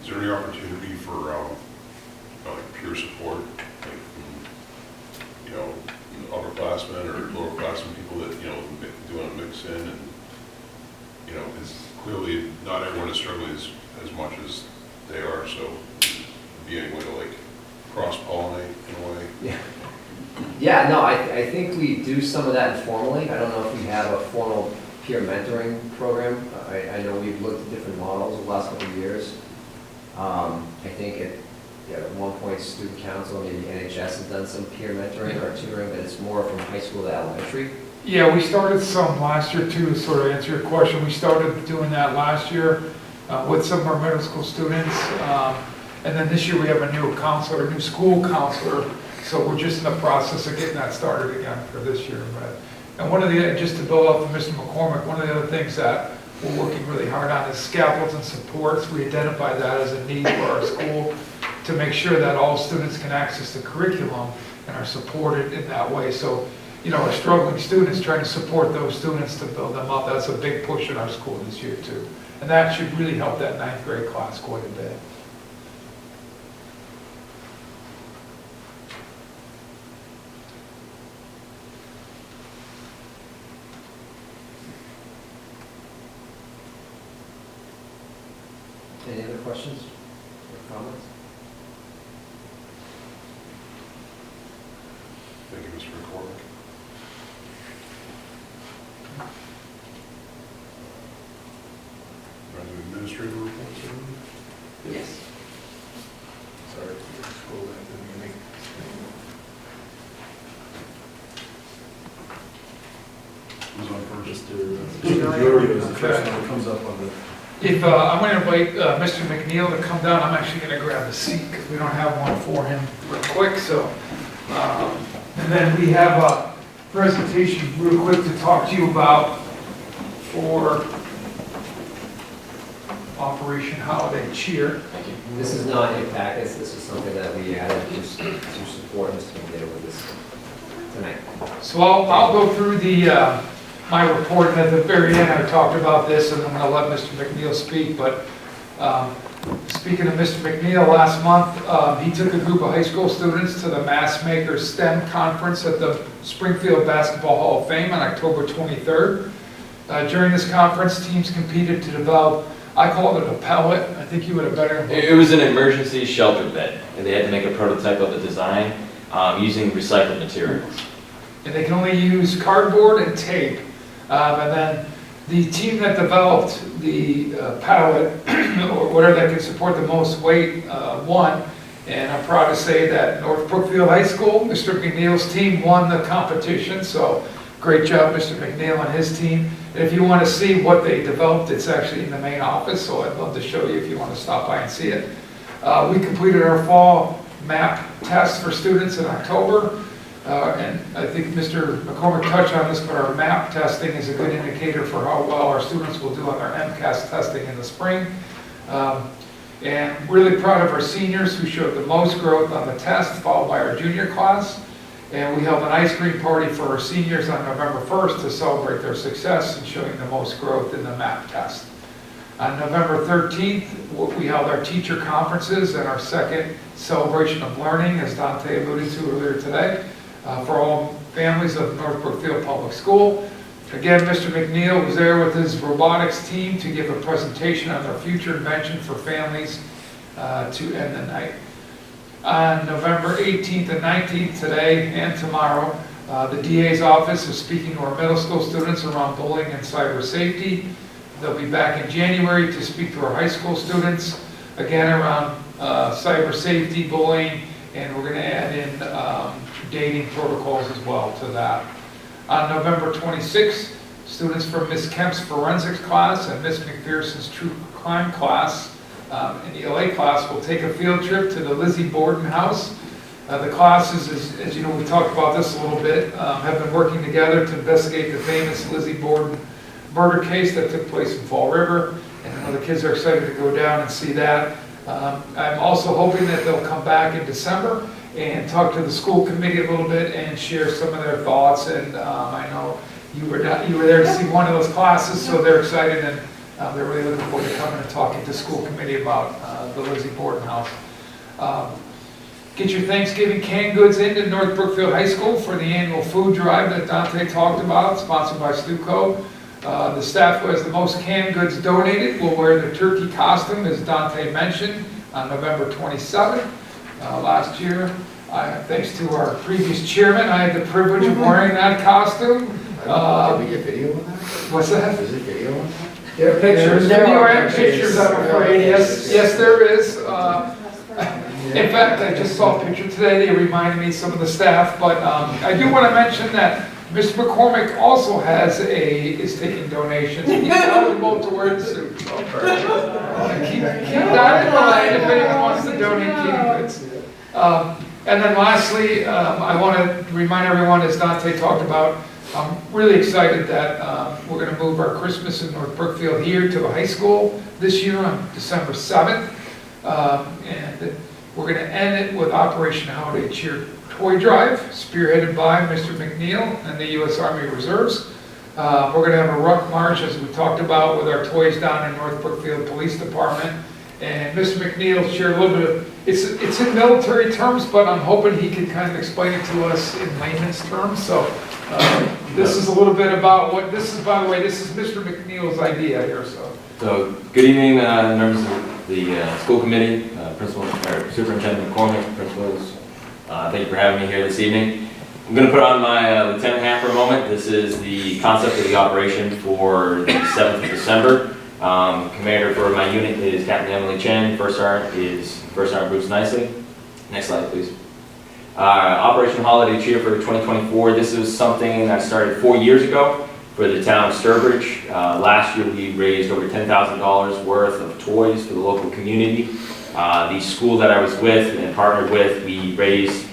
Is there any opportunity for, like peer support, like from, you know, upperclassmen or lowerclassmen, people that, you know, doing a mix in and, you know, because clearly not everyone is struggling as much as they are, so be any way to like cross-pollinate in a way? Yeah. Yeah, no, I think we do some of that informally. I don't know if we have a formal peer mentoring program. I know we've looked at different models over the last couple of years. I think at one point, student council, maybe NHS has done some peer mentoring or tutoring, but it's more from high school to elementary. Yeah, we started some last year too, to sort of answer your question. We started doing that last year with some of our middle school students. And then this year we have a new counselor, a new school counselor. So we're just in the process of getting that started again for this year. And one of the, just to build up to Mr. McCormick, one of the other things that we're working really hard on is scaffolds and supports. We identify that as a need for our school to make sure that all students can access the curriculum and are supported in that way. So, you know, our struggling students, trying to support those students to build them up, that's a big push in our school this year too. And that should really help that 9th grade class quite a bit. Any other questions or comments? Thank you, Mr. McCormick. Administrative reports, everyone? Yes. Sorry, scroll back to the beginning. Who's on first? Mr. Diori was the first one that comes up on the. If, I'm going to invite Mr. McNeil to come down. I'm actually going to grab a seat because we don't have one for him real quick, so. And then we have presentation real quick to talk to you about for Operation Holiday Cheer. This is not in your packets, this is something that we added just to support Mr. McNeil with this tonight. So I'll go through the, my report, and at the very end, I talked about this, and I'm gonna let Mr. McNeil speak, but, speaking of Mr. McNeil, last month, he took a group of high school students to the Mass Makers STEM Conference at the Springfield Basketball Hall of Fame on October 23rd. During this conference, teams competed to develop, I call it a pellet, I think you would have better. It was an emergency shelter bed, and they had to make a prototype of the design using recycled materials. And they can only use cardboard and tape. And then the team that developed the pallet, or whatever that can support the most weight, won. And I'm proud to say that North Brookfield High School, Mr. McNeil's team won the competition. So great job, Mr. McNeil and his team. And if you want to see what they developed, it's actually in the main office. So I'd love to show you if you want to stop by and see it. We completed our fall map test for students in October. And I think Mr. McCormick touched on this, but our MAP testing is a good indicator for how well our students will do on their MCAS testing in the spring. And really proud of our seniors who showed the most growth on the test, followed by our junior class. And we held an ice cream party for our seniors on November 1st to celebrate their success in showing the most growth in the MAP test. On November 13th, we held our teacher conferences and our second celebration of learning, as Dante alluded to earlier today. For all families of North Brookfield Public School. Again, Mr. McNeil was there with his robotics team to give a presentation on their future invention for families to end the night. On November 18th and 19th, today and tomorrow, the DA's office is speaking to our middle school students around bullying and cyber safety. They'll be back in January to speak to our high school students, again around cyber safety, bullying, and we're going to add in dating protocols as well to that. On November 26th, students from Ms. Kemp's forensics class and Ms. McPherson's true crime class in the LA class will take a field trip to the Lizzie Borden house. The classes, as you know, we talked about this a little bit, have been working together to investigate the famous Lizzie Borden murder case that took place in Fall River. And I know the kids are excited to go down and see that. I'm also hoping that they'll come back in December and talk to the school committee a little bit and share some of their thoughts. And I know you were there to see one of those classes, so they're excited and they're really looking forward to coming and talking to school committee about the Lizzie Borden house. Get your Thanksgiving canned goods into North Brookfield High School for the annual food drive that Dante talked about, sponsored by Stuco. The staff who has the most canned goods donated will wear the turkey costume, as Dante mentioned, on November 27th. Last year, thanks to our previous chairman, I had the privilege of wearing that costume. Can we get video on that? What's that? Is it video on that? There are pictures. There's video and pictures, I'm afraid. Yes, there is. In fact, I just saw a picture today. They reminded me, some of the staff, but I do want to mention that Mr. McCormick also is taking donations. He's eligible to wear the suit. So keep that in mind if anyone wants to donate canned goods. And then lastly, I want to remind everyone, as Dante talked about, I'm really excited that we're going to move our Christmas in North Brookfield here to the high school this year on December 7th. And we're going to end it with Operation Holiday Cheer Toy Drive, spearheaded by Mr. McNeil and the U.S. Army Reserves. We're going to have a ruck march, as we talked about, with our toys down in North Brookfield Police Department. And Mr. McNeil shared a little bit of, it's in military terms, but I'm hoping he can kind of explain it to us in layman's terms. So this is a little bit about what this is, by the way, this is Mr. McNeil's idea here. So good evening, members of the school committee, principal, or Superintendent McCormick, principals. Thank you for having me here this evening. I'm going to put on my lieutenant hat for a moment. This is the concept of the operation for the 7th of December. Commander for my unit is Captain Emily Chen. First Sergeant is First Sergeant Bruce Nicely. Next slide, please. Operation Holiday Cheer for 2024. This is something that started 4 years ago for the town of Sturbridge. Last year we raised over $10,000 worth of toys for the local community. The school that I was with and partnered with, we raised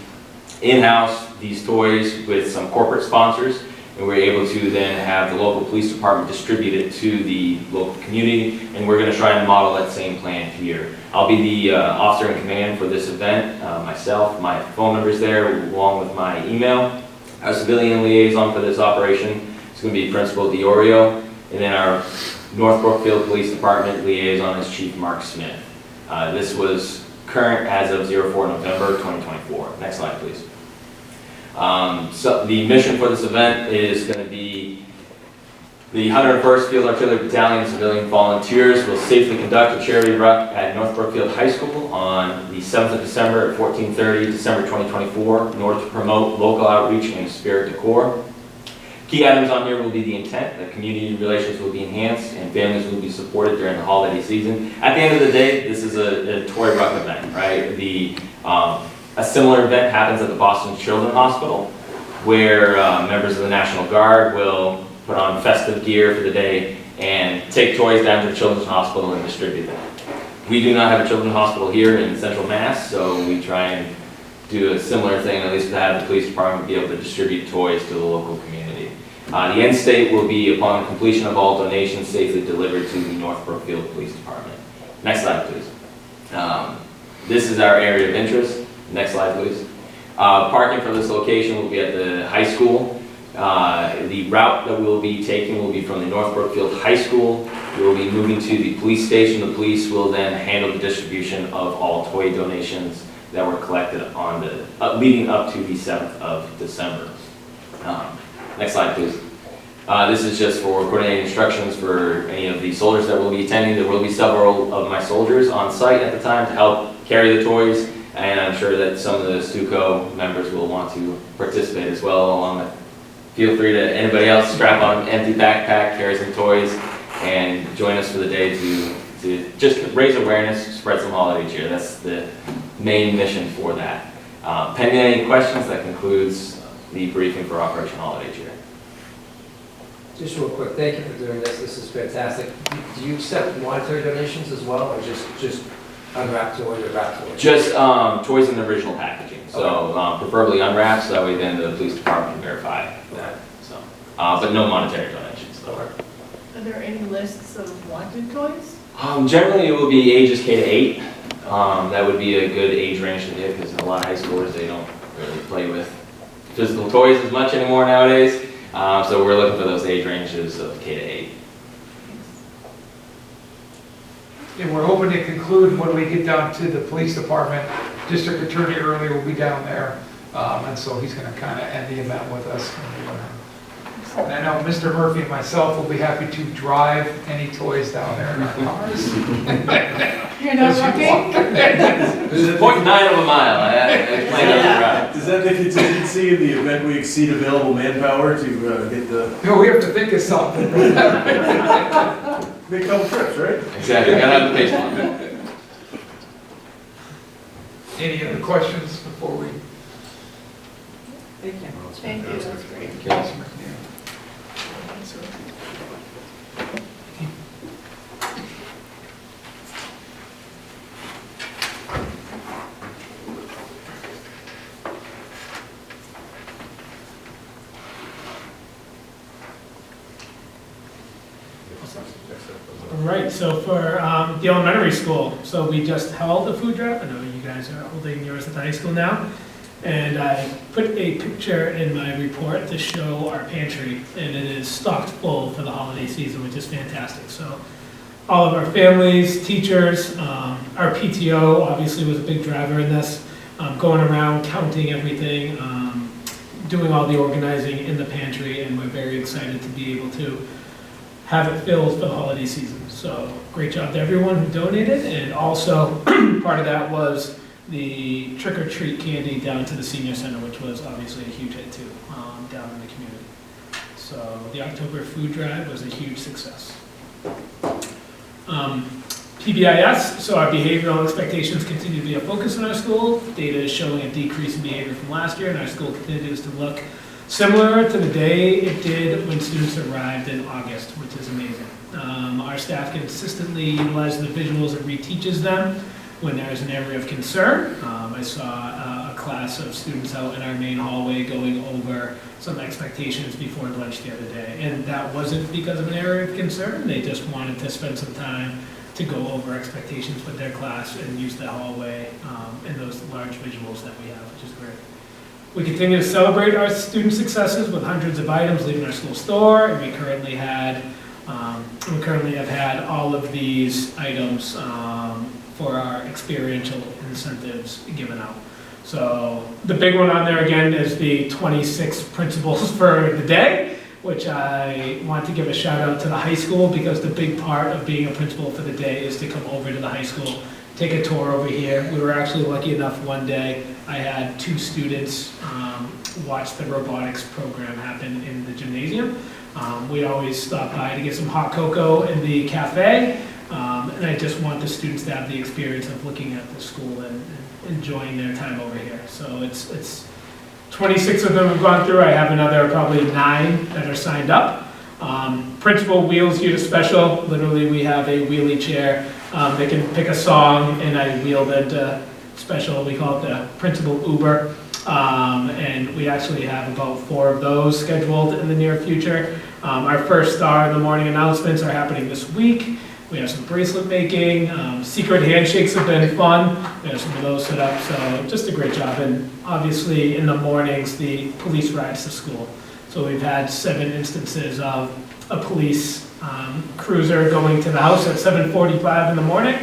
in-house these toys with some corporate sponsors, and we're able to then have the local police department distribute it to the local community, and we're going to try and model that same plan here. I'll be the officer in command for this event, myself, my phone number's there, along with my email. Our civilian liaison for this operation is going to be Principal Diorio, and then our North Brookfield Police Department liaison is Chief Mark Smith. This was current as of 04 November 2024. Next slide, please. So the mission for this event is going to be the 101st Field Artillery Battalion civilian volunteers will safely conduct a charity ruck at North Brookfield High School on the 7th of December at 14:30, December 2024, in order to promote local outreach and spirit de corps. Key items on here will be the intent that community relations will be enhanced and families will be supported during the holiday season. At the end of the day, this is a toy ruck event, right? A similar event happens at the Boston Children's Hospital, where members of the National Guard will put on festive gear for the day and take toys down to the Children's Hospital and distribute them. We do not have a Children's Hospital here in Central Mass, so we try and do a similar thing, at least to have the police department be able to distribute toys to the local community. The end state will be upon completion of all donations safely delivered to the North Brookfield Police Department. Next slide, please. This is our area of interest. Next slide, please. Parking for this location will be at the high school. The route that we'll be taking will be from the North Brookfield High School. We will be moving to the police station. The police will then handle the distribution of all toy donations that were collected on the leading up to the 7th of December. Next slide, please. This is just for coordinating instructions for any of the soldiers that will be attending. There will be several of my soldiers on site at the time to help carry the toys, and I'm sure that some of the STUCO members will want to participate as well along with. Feel free to, anybody else, strap on an empty backpack, carry some toys, and join us for the day to just raise awareness, spread some holiday cheer. That's the main mission for that. Pending any questions, that concludes the briefing for Operation Holiday Cheer. Just real quick, thank you for doing this. This is fantastic. Do you accept monetary donations as well, or just unwrapped toys or wrapped toys? Just toys in the original packaging. So preferably unwrapped, so that way then the police department can verify that. So, but no monetary donations. Though. Are there any lists of wanted toys? Generally, it will be ages K to 8. That would be a good age range to give because a lot of high schoolers, they don't really play with physical toys as much anymore nowadays. So we're looking for those age ranges of K to 8. And we're hoping to conclude when we get down to the police department. District Attorney earlier will be down there, and so he's going to kind of end the event with us. And I know Mr. Murphy and myself will be happy to drive any toys down there in our cars. You're not looking? 0.9 of a mile. I plan on drive. Is that the contingency in the event we exceed available manpower to get the... No, we have to think of something. Make a couple trips, right? Exactly. Gotta have the pace on. Any other questions before we? Thank you. Thank you, that's great. All right, so for the elementary school, so we just held a food drive. I know you guys are holding yours at the high school now. And I put a picture in my report to show our pantry, and it is stocked full for the holiday season, which is fantastic. So all of our families, teachers, our PTO obviously was a big driver in this, going around, counting everything, doing all the organizing in the pantry, and we're very excited to be able to have it filled for the holiday season. So great job to everyone who donated, and also part of that was the trick-or-treat candy down to the senior center, which was obviously a huge hit too, down in the community. So the October food drive was a huge success. PBIS, so our behavioral expectations continue to be a focus in our school. Data is showing a decrease in behavior from last year, and our school continues to look similar to the day it did when students arrived in August, which is amazing. Our staff consistently utilize the visuals and reteaches them when there is an area of concern. I saw a class of students out in our main hallway going over some expectations before lunch the other day. And that wasn't because of an area of concern, they just wanted to spend some time to go over expectations with their class and use the hallway and those large visuals that we have, which is great. We continue to celebrate our student successes with hundreds of items leaving our school store, and we currently have had all of these items for our experiential incentives given out. So the big one on there again is the 26 principals for the day, which I want to give a shout out to the high school, because the big part of being a principal for the day is to come over to the high school, take a tour over here. We were actually lucky enough one day, I had 2 students watch the robotics program happen in the gymnasium. We always stop by to get some hot cocoa in the cafe, and I just want the students to have the experience of looking at the school and enjoying their time over here. So it's 26 of them have gone through. I have another probably 9 that are signed up. Principal wheels you to special. Literally, we have a wheelie chair. They can pick a song, and I wheel them to special. We call it the Principal Uber. And we actually have about 4 of those scheduled in the near future. Our first star in the morning announcements are happening this week. We have some bracelet making, secret handshakes have been fun. We have some of those set up, so just a great job. And obviously in the mornings, the police rides to school. So we've had 7 instances of a police cruiser going to the house at 7:45 in the morning,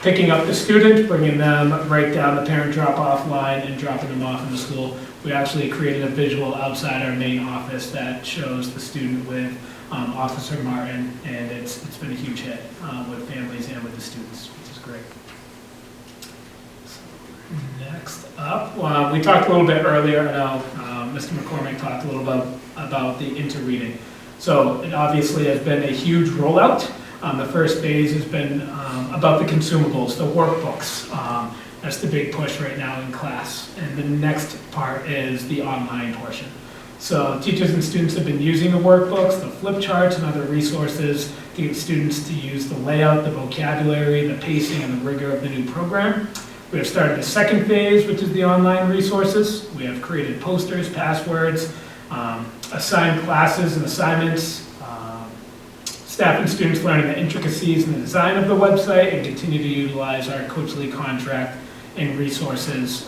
picking up the student, bringing them right down the parent drop-off line and dropping them off in the school. We actually created a visual outside our main office that shows the student with Officer Martin, and it's been a huge hit with families and with the students, which is great. So, next up, we talked a little bit earlier, I know Mr. McCormick talked a little bit about the inter-reading. So it obviously has been a huge rollout. The first phase has been about the consumables, the workbooks. That's the big push right now in class. And the next part is the online portion. So teachers and students have been using the workbooks, the flip charts, and other resources to get students to use the layout, the vocabulary, the pacing, and the rigor of the new program. We have started the second phase, which is the online resources. We have created posters, passwords, assigned classes and assignments. Staff and students learning the intricacies and the design of the website, and continue to utilize our Coachly contract and resources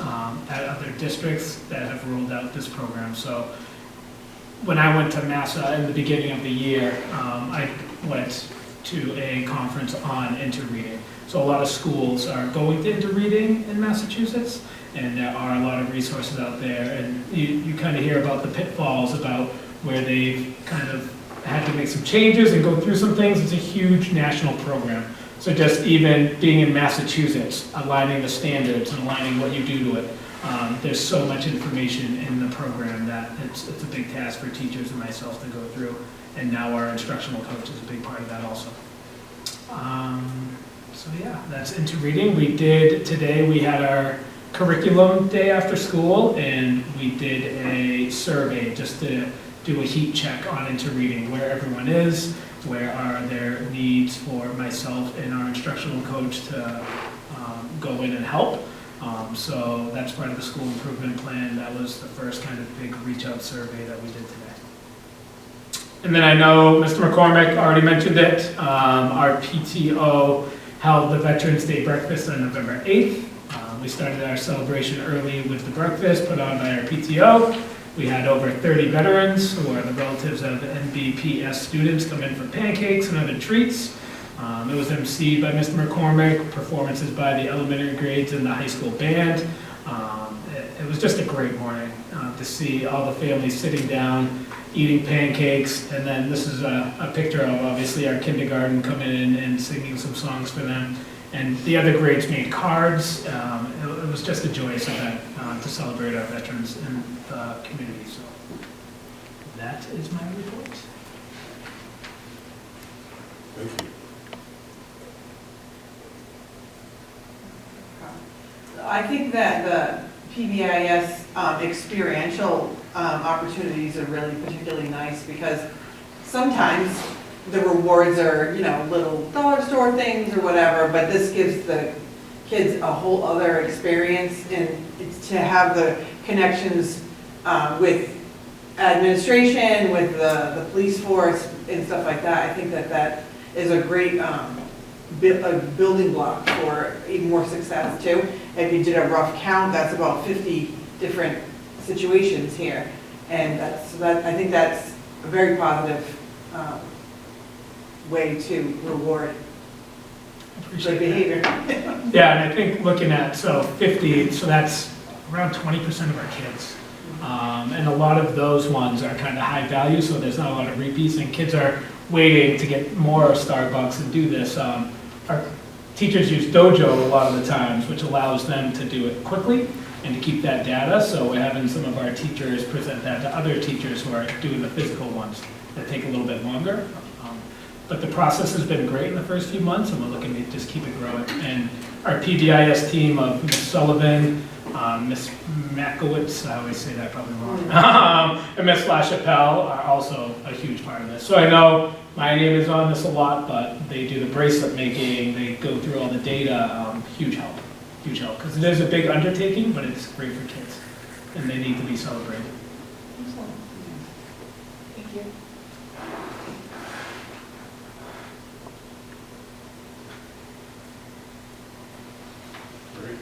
at other districts that have rolled out this program. So when I went to Massa in the beginning of the year, I went to a conference on inter-reading. So a lot of schools are going to inter-reading in Massachusetts, and there are a lot of resources out there. And you kind of hear about the pitfalls about where they've kind of had to make some changes and go through some things. It's a huge national program. So just even being in Massachusetts, aligning the standards and aligning what you do to it, there's so much information in the program that it's a big task for teachers and myself to go through. And now our instructional coach is a big part of that also. So yeah, that's inter-reading. Today we had our curriculum day after school, and we did a survey just to do a heat check on inter-reading, where everyone is, where are their needs for myself and our instructional coach to go in and help. So that's part of the school improvement plan. That was the first kind of big reach-out survey that we did today. And then I know Mr. McCormick already mentioned it. Our PTO held the Veterans Day breakfast on November 8th. We started our celebration early with the breakfast put on by our PTO. We had over 30 veterans who are the relatives of NBPS students come in for pancakes and other treats. It was emceed by Mr. McCormick, performances by the elementary grades and the high school band. It was just a great morning to see all the families sitting down, eating pancakes, and then this is a picture of obviously our kindergarten coming in and singing some songs for them. And the other grades made cards. It was just a joyous event to celebrate our veterans in the community. So that is my report. Thank you. I think that the PBIS experiential opportunities are really particularly nice, because sometimes the rewards are, little dollar store things or whatever, but this gives the kids a whole other experience, and it's to have the connections with administration, with the police force and stuff like that. I think that is a great a building block for even more success too. If you did a rough count, that's about 50 different situations here. And I think that's a very positive way to reward good behavior. Yeah, and I think looking at, so 50, so that's around 20% of our kids. And a lot of those ones are kind of high value, so there's not a lot of repeats, and kids are waiting to get more Starbucks and do this. Our teachers use Dojo a lot of the times, which allows them to do it quickly and to keep that data. So we're having some of our teachers present that to other teachers who are doing the physical ones that take a little bit longer. But the process has been great in the first few months, and we're looking to just keep it growing. And our PBIS team of Ms. Sullivan, Ms. Makowitz, I always say that probably wrong, and Ms. LaChapelle are also a huge part of this. So I know my name is on this a lot, but they do the bracelet making, they go through all the data, huge help, because it is a big undertaking, but it's great for kids, and they need to be celebrated. Excellent. Thank you. Great.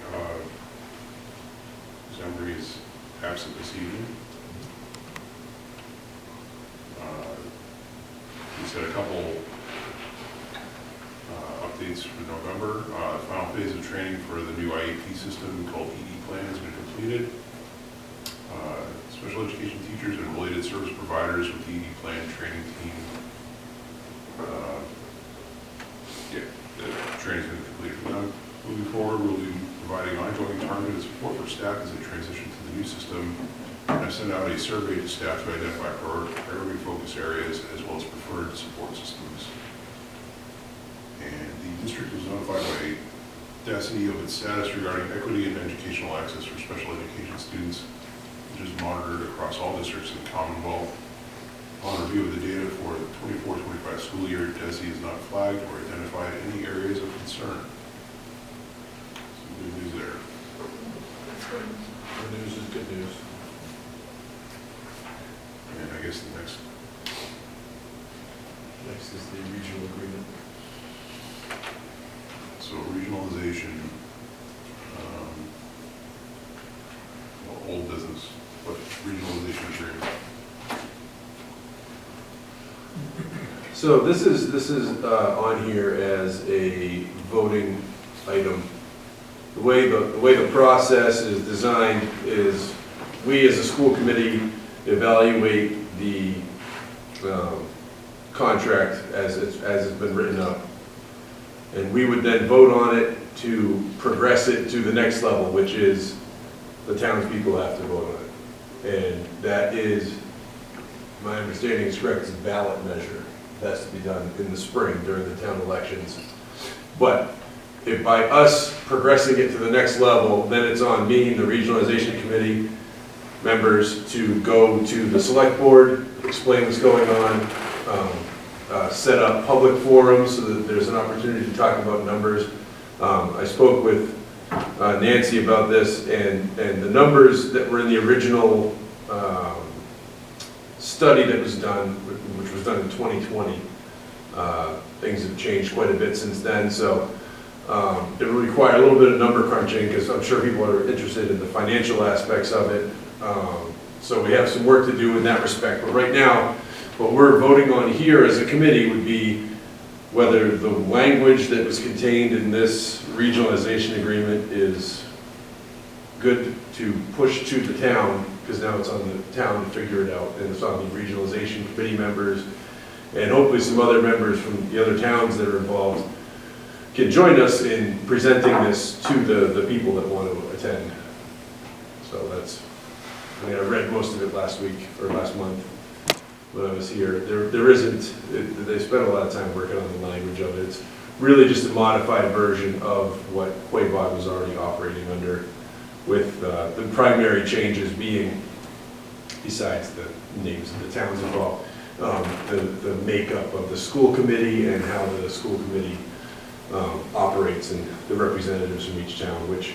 Zembri is absent this evening. He's had a couple updates for November. The final phase of training for the new IEP system called ED Plan has been completed. Special education teachers and related service providers with the ED Plan training team. The training's been completed. Now, moving forward, we'll be providing ongoing targeted support for staff as they transition to the new system. And I've sent out a survey to staff to identify priority focus areas as well as preferred support systems. And the district was notified by DASNY of its status regarding equity and educational access for special education students, which is monitored across all districts in the Commonwealth. On review of the data for the 24-25 school year, DESI has not flagged or identified any areas of concern. Some good news there. Good news is good news. And I guess the next Next is the regional agreement. So regionalization, well, old business, but regionalization agreement. So this is on here as a voting item. The way the process is designed is we as a school committee evaluate the contract as it's been written up. And we would then vote on it to progress it to the next level, which is the townspeople have to vote on it. And that is, my understanding is correct, it's a ballot measure. It has to be done in the spring during the town elections. But if by us progressing it to the next level, then it's on me and the regionalization committee members to go to the select board, explain what's going on, set up public forums so that there's an opportunity to talk about numbers. I spoke with Nancy about this, and the numbers that were in the original study that was done, which was done in 2020, things have changed quite a bit since then, so it will require a little bit of number crunching because I'm sure people are interested in the financial aspects of it. So we have some work to do in that respect, but right now, what we're voting on here as a committee would be whether the language that was contained in this regionalization agreement is good to push to the town, because now it's on the town to figure it out, and it's on the regionalization committee members, and hopefully some other members from the other towns that are involved can join us in presenting this to the people that want to attend. So that's, I mean, I read most of it last week, or last month, when I was here. There isn't, they spent a lot of time working on the language of it. It's really just a modified version of what Quabog was already operating under, with the primary changes being, besides the names of the towns involved, the makeup of the school committee and how the school committee operates and the representatives from each town, which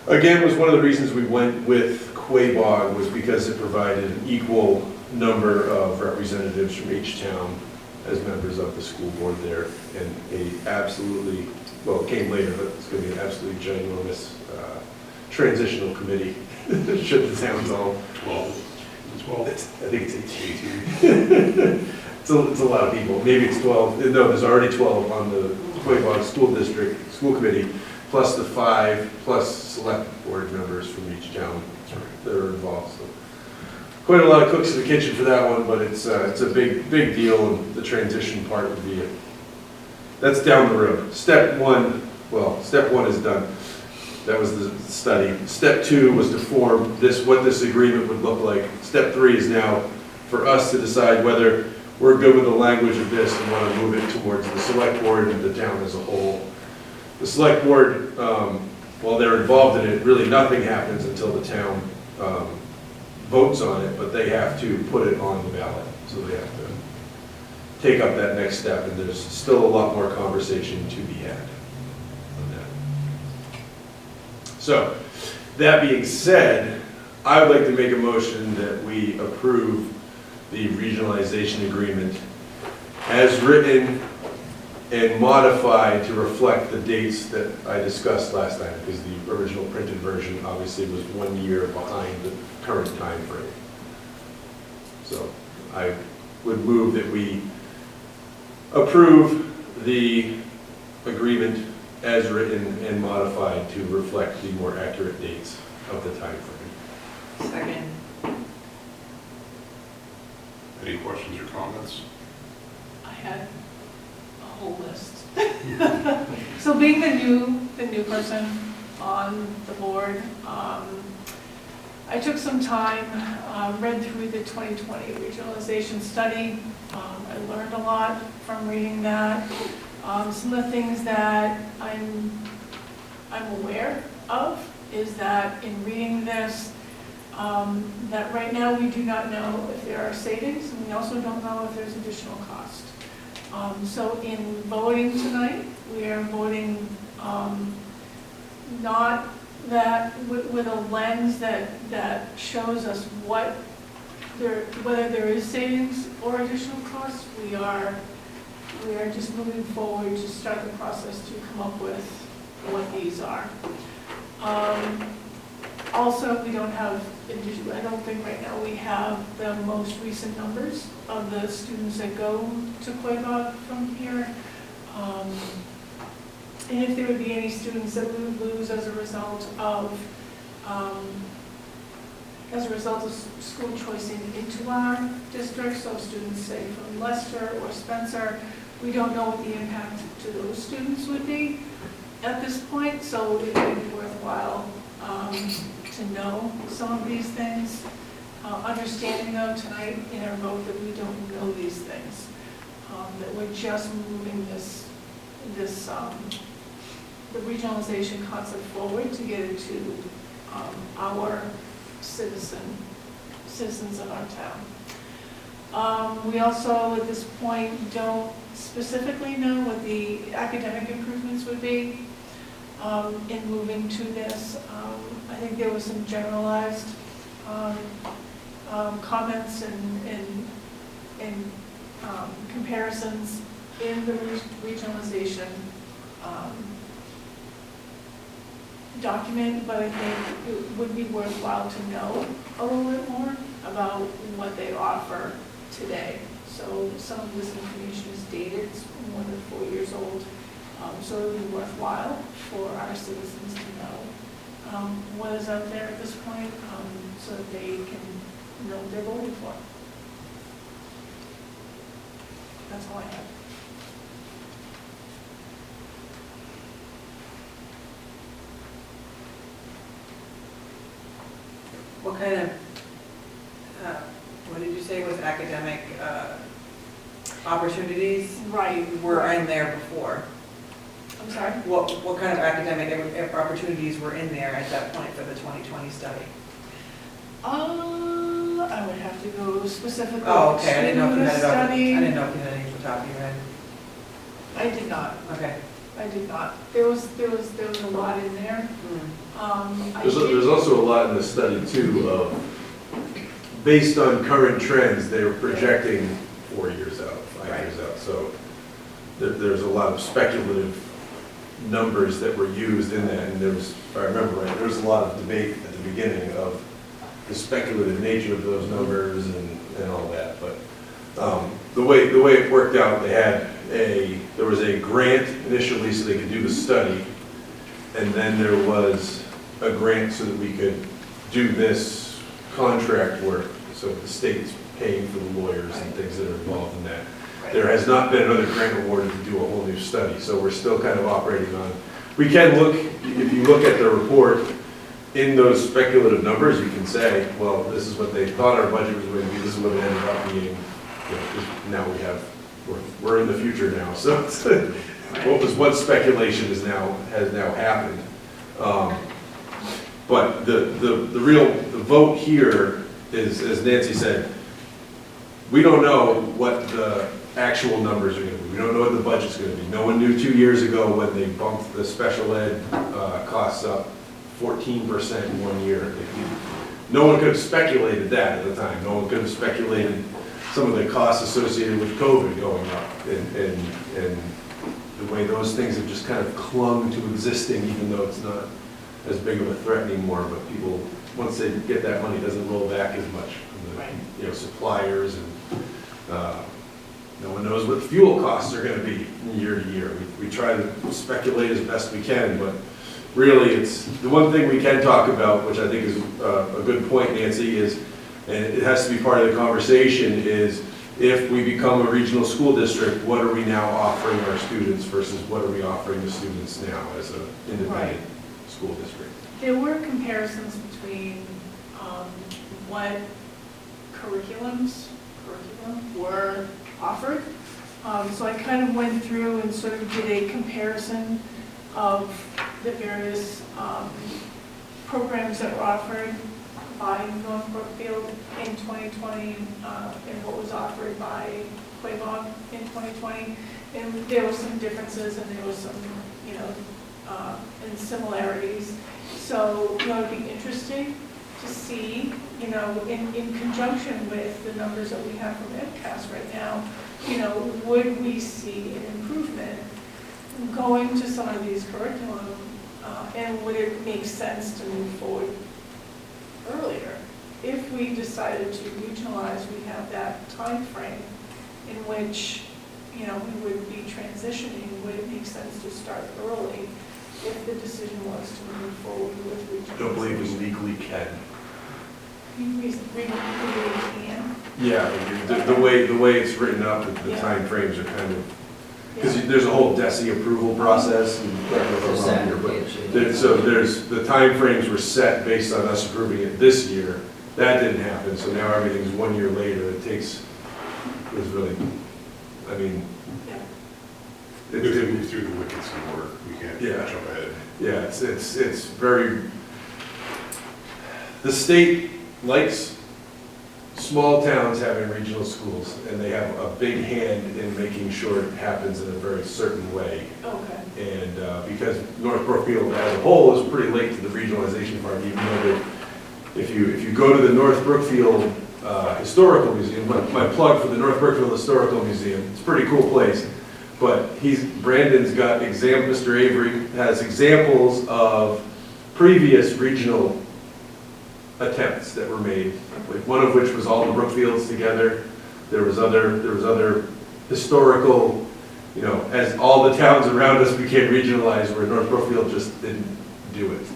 again was one of the reasons we went with Quabog, was because it provided an equal number of representatives from each town as members of the school board there, and a absolutely, well, it came later, but it's going to be an absolutely ginormous transitional committee should the towns all. 12. I think it's 18. It's a lot of people. Maybe it's 12. No, there's already 12 on the Quabog School District School Committee, plus the 5 plus select board members from each town that are involved. So quite a lot of cooks in the kitchen for that one, but it's a big deal, and the transition part would be that's down the road. Step one is done. That was the study. Step 2 was to form what this agreement would look like. Step 3 is now for us to decide whether we're good with the language of this and want to move it towards the select board and the town as a whole. The select board, while they're involved in it, really nothing happens until the town votes on it, but they have to put it on the ballot. So they have to take up that next step, and there's still a lot more conversation to be had on that. So, that being said, I would like to make a motion that we approve the regionalization agreement as written and modified to reflect the dates that I discussed last time, because the original printed version obviously was 1 year behind the current time frame. So I would move that we approve the agreement as written and modified to reflect the more accurate dates of the time frame. Second. Any questions or comments? I had a whole list. So being the new person on the board, I took some time, read through the 2020 regionalization study. I learned a lot from reading that. Some of the things that I'm aware of is that in reading this, that right now we do not know if there are savings, and we also don't know if there's additional cost. So in voting tonight, we are voting not that with a lens that shows us whether there is savings or additional cost. We are just moving forward to start the process to come up with what these are. Also, we don't have, I don't think right now we have the most recent numbers of the students that go to Quabog from here. And if there would be any students that we would lose as a result of school choicing into our district, so students say from Leicester or Spencer, we don't know what the impact to those students would be at this point, so it would be worthwhile to know some of these things. Understanding though tonight in our vote that we don't know these things, that we're just moving the regionalization concept forward to get it to our citizens of our town. We also, at this point, don't specifically know what the academic improvements would be in moving to this. I think there was some generalized comments and comparisons in the regionalization document, but I think it would be worthwhile to know a little bit more about what they offer today. So some of this information is dated, it's more than 4 years old, so it would be worthwhile for our citizens to know what is out there at this point, so that they can know what they're voting for. That's all I have. What kind of, what did you say was academic opportunities? Right. Were in there before? I'm sorry? What kind of academic opportunities were in there at that point for the 2020 study? I would have to go specifically Oh, okay, I to didn't know if you the had it study. I didn't know if you had any off the top of your head. I did not. Okay. I did not. There was a lot in there. I There's did, also a lot in the study too of, based on current trends, they were projecting 4 years out, 5 years out. So there's a lot of speculative numbers that were used in that, and there was, if I remember right, there was a lot of debate at the beginning of the speculative nature of those numbers and all that. But the way it worked out, there was a grant initially so they could do the study, and then there was a grant so that we could do this contract work, so the state's paying for the lawyers and things that are involved in that. There has not been another grant awarded to do a whole new study, so we're still kind of operating on, we can look, if you look at the report, in those speculative numbers, you can say, well, this is what they thought our budget was going to be, this is what it ended up being. Now we're in the future now, so what was once speculation has now happened. But the vote here is, as Nancy said, we don't know what the actual numbers are going to be. We don't know what the budget's going to be. No one knew 2 years ago when they bumped the special ed costs up 14% in 1 year. No one could have speculated that at the time. No one could have speculated some of the costs associated with COVID going up and the way those things have just kind of clung to existing, even though it's not as big of a threat anymore. But people, once they get that money, it doesn't roll back as much from the suppliers, and no one knows what fuel costs are going to be year to year. We try to speculate as best we can, but really it's the one thing we can talk about, which I think is a good point, Nancy, is, and it has to be part of the conversation, is if we become a regional school district, what are we now offering our students versus what are we offering the students now as an independent school district? there were comparisons between what curriculum were offered. So I kind of went through and sort of did a comparison of the various programs that were offered by North Brookfield in 2020 and what was offered by Quabog in 2020. And there were some differences and there was some, and similarities. So, it'd be interesting to see, in conjunction with the numbers that we have from MCAS right now, would we see an improvement going to some of these curriculum, and would it make sense to move forward earlier? If we decided to regionalize, we have that time frame in which, we would be transitioning. Would it make sense to start early if the decision was to move forward with regionalization? I don't believe we legally can. You legally can? Yeah, the way it's written up, the timeframes are kind of, because there's a whole DESI approval process, and so there's, the timeframes were set based on us approving it this year. That didn't happen, so now everything's 1 year later. It's really, We have to move through the wickets in order, we can't jump ahead. Yeah, it's very, the state likes small towns having regional schools, and they have a big hand in making sure it happens in a very certain way. Okay. And because North Brookfield as a whole is pretty late to the regionalization part, even though if you go to the North Brookfield Historical Museum, my plug for the North Brookfield Historical Museum, it's a pretty cool place. But Brandon's got Mr. Avery has examples of previous regional attempts that were made. Like one of which was all the Brookfields together. There was other historical, as all the towns around us became regionalized, where North Brookfield just didn't do it.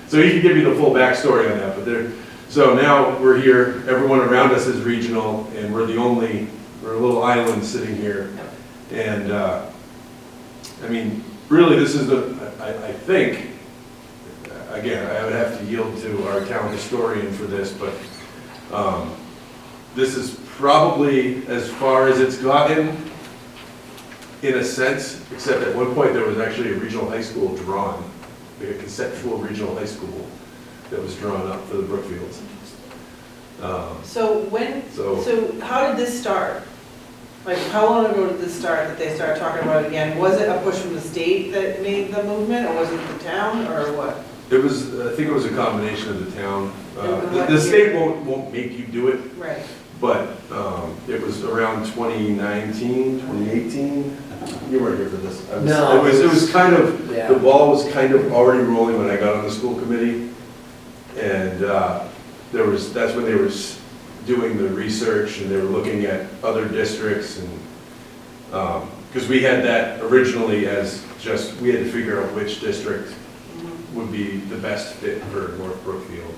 So he can give you the full backstory on that. So now we're here. Everyone around us is regional, and we're a little island sitting here. And really, this is I think, again, I would have to yield to our town historian for this, but this is probably as far as it's gotten, in a sense, except at one point there was actually a regional high school drawn, like a conceptual regional high school that was drawn up for the Brookfields. So how did this start? Like, how long ago did this start, that they started talking about it again? Was it a push from the state that made the movement, or was it the town, or what? It was, I think it was a combination of the town. And The what the state year? won't make you do it, Right. but it was around 2019, 2018. You weren't here for this. No. It was kind of, Yeah. the ball was kind of already rolling when I got on the school committee. And that's when they were doing the research and they were looking at other districts and, because we had that originally as just, we had to figure out which district would be the best fit for North Brookfield.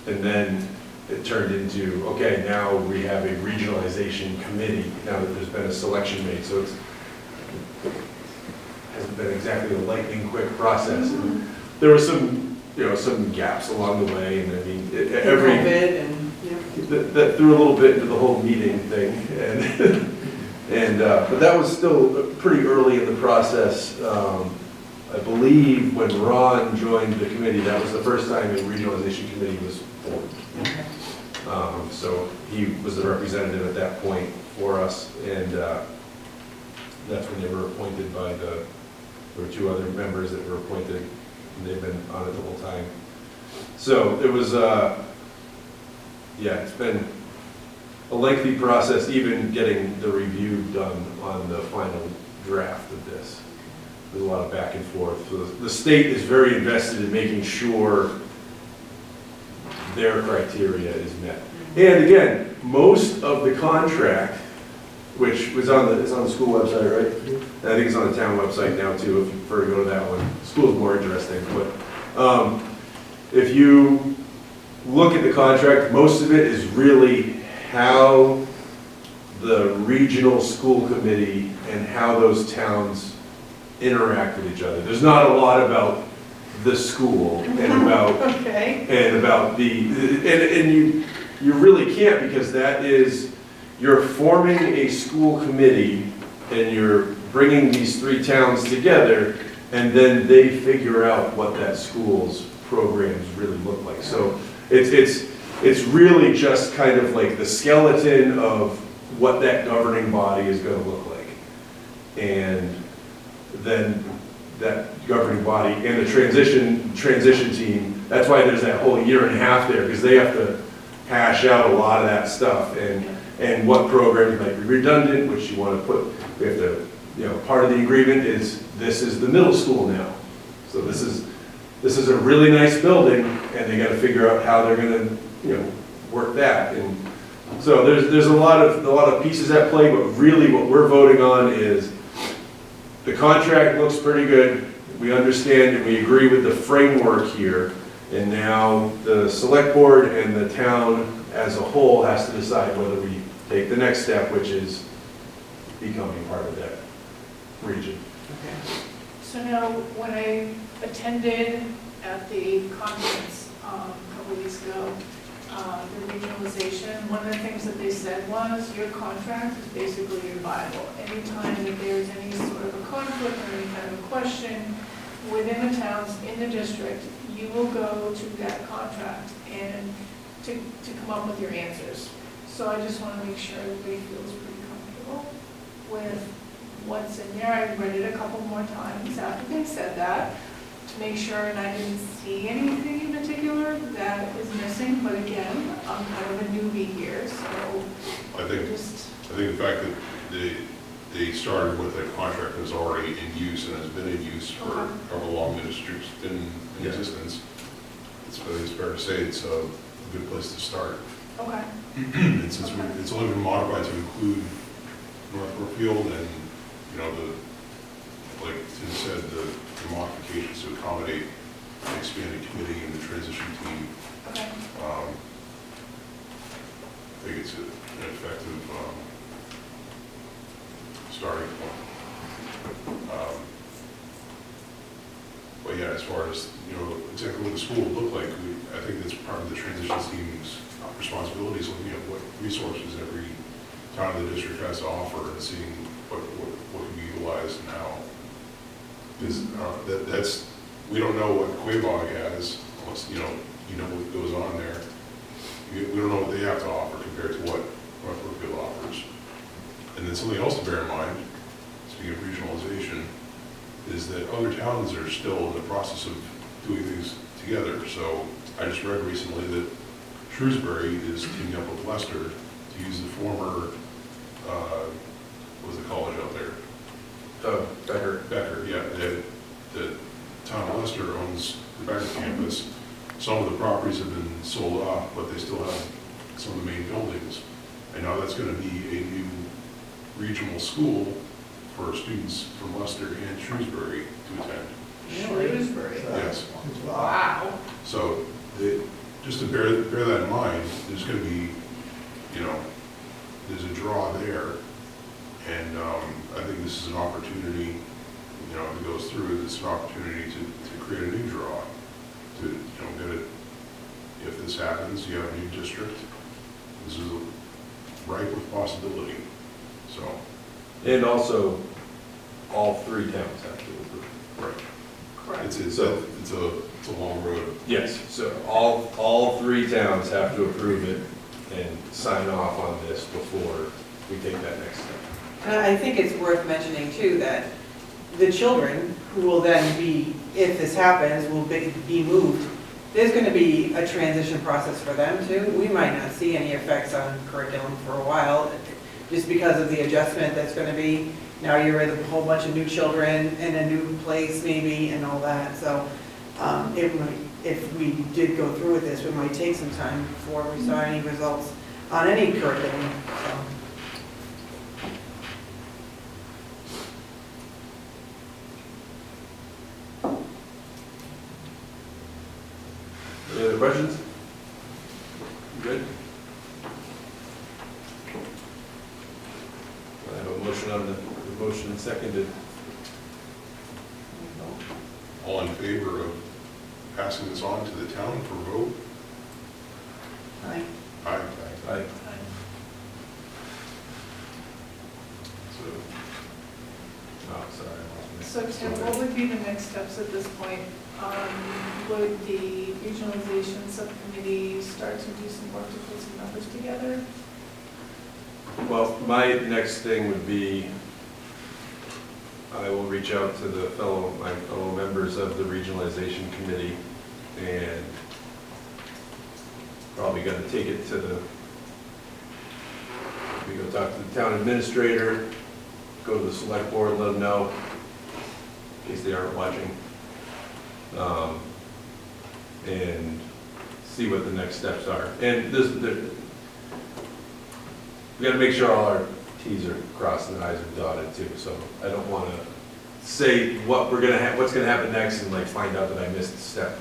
And then it turned into, okay, now we have a regionalization committee, now that there's been a selection made, so it hasn't been exactly a lightning quick process. And there were some gaps along the way, and I mean, every, COVID and, yeah. that threw a little bit into the whole meeting thing, and but that was still pretty early in the process. I believe when Ron joined the committee, that was the first time a regionalization committee was formed. Okay. So he was the representative at that point for us, and that's when they were appointed by there were two other members that were appointed, and they've been on it the whole time. So it was, yeah, it's been a lengthy process, even getting the review done on the final draft of this. There's a lot of back and forth. So the state is very invested in making sure their criteria is met. And again, most of the contract, which was it's on the school website, right? I think it's on the town website now too, if you prefer to go to that one. School's more interesting, but if you look at the contract, most of it is really how the regional school committee and how those towns interact with each other. There's not a lot about the school and about Okay. and about and you really can't, because that is, you're forming a school committee and you're bringing these three towns together, and then they figure out what that school's programs really look like. So it's really just kind of like the skeleton of what that governing body is going to look like. And then that governing body and the transition team, that's why there's that whole year and a half there, because they have to hash out a lot of that stuff and what programs might be redundant, which you want to put. We have to, part of the agreement is this is the middle school now. So this is a really nice building, and they got to figure out how they're going to, work that. And so there's a lot of pieces at play, but really what we're voting on is the contract looks pretty good. We understand and we agree with the framework here. And now the select board and the town as a whole has to decide whether we take the next step, which is becoming part of that region. So now, when I attended at the conference a couple weeks ago, the regionalization, one of the things that they said was, your contract is basically your Bible. Anytime that there's any sort of a conflict or any kind of a question within the towns, in the district, you will go to that contract and to come up with your answers. So I just want to make sure everybody feels pretty comfortable with what's in there. I read it a couple more times after they said that, to make sure, and I didn't see anything in particular that is missing, but again, I'm kind of a newbie here, so I think the fact that they started with a contract that's already in use and has been in use for however long the district's been in existence, I think it's fair to say it's a good place to start. Okay. And since it's only been modified to include North Brookfield and, like Tim said, the modifications to accommodate the expanded committee and the transition team. Okay. I think it's an effective starting point. But yeah, as far as, exactly what the school would look like, I think that's part of the transition team's responsibilities, looking at what resources every town in the district has to offer and seeing what can be utilized and how. Because we don't know what Quabog has, unless, what goes on there. We don't know what they have to offer compared to what North Brookfield offers. then something else to bear in mind, speaking of regionalization, is that other towns are still in the process of doing things together. So I just read recently that Shrewsbury is teaming up with Leicester to use the former, what was the college out there? Becker. Becker, yeah. The town of Leicester owns the Becker campus. Some of the properties have been sold off, but they still have some of the main buildings. And now that's going to be a new regional school for students from Leicester and Shrewsbury to attend. Shrewsbury. Yes. Wow. So just to bear that in mind, there's going to be, there's a draw there. And I think this is an opportunity, if it goes through, it's an opportunity to create a new draw. To, get it, if this happens, you have a new district. This is ripe with possibility. So. And also, all three towns have to approve. Right. Correct. It's a long road. Yes, so all three towns have to approve it and sign off on this before we take that next step. And I think it's worth mentioning too that the children who will then be, if this happens, will be moved. There's going to be a transition process for them too. We might not see any effects on curriculum for a while, just because of the adjustment that's going to be. Now you're with a whole bunch of new children in a new place maybe and all that. So if we did go through with this, it might take some time before we saw any results on any curriculum. So. Any other questions? You good? I have a motion on the motion seconded. All in favor of passing this on to the town for vote? Aye. Aye. Aye. So, Oh, sorry. I lost So my- Tim, what would be the next steps at this point? Would the regionalization subcommittee start to do some work to put some numbers together? Well, my next thing would be, I will reach out to my fellow members of the regionalization committee and probably gonna take it to we go talk to the town administrator, go to the select board, let them know, in case they aren't watching, and see what the next steps are. And we gotta make sure all our Ts are crossed and Is are dotted too, so I don't wanna say what's gonna happen next and find out that I missed step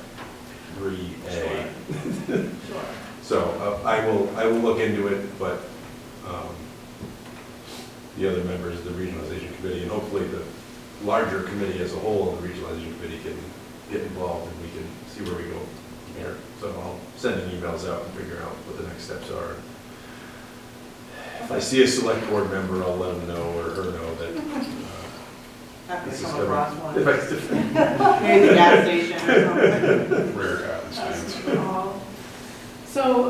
3A. Sure. So I will look into it, but the other members of the regionalization committee, and hopefully the larger committee as a whole, the regionalization committee, can get involved and we can see where we go from here. So I'll send emails out and figure out what the next steps are. If I see a select board member, I'll let them know or her know that After this you is come across one. coming. Maybe the gas station or something. rare happenstance. So,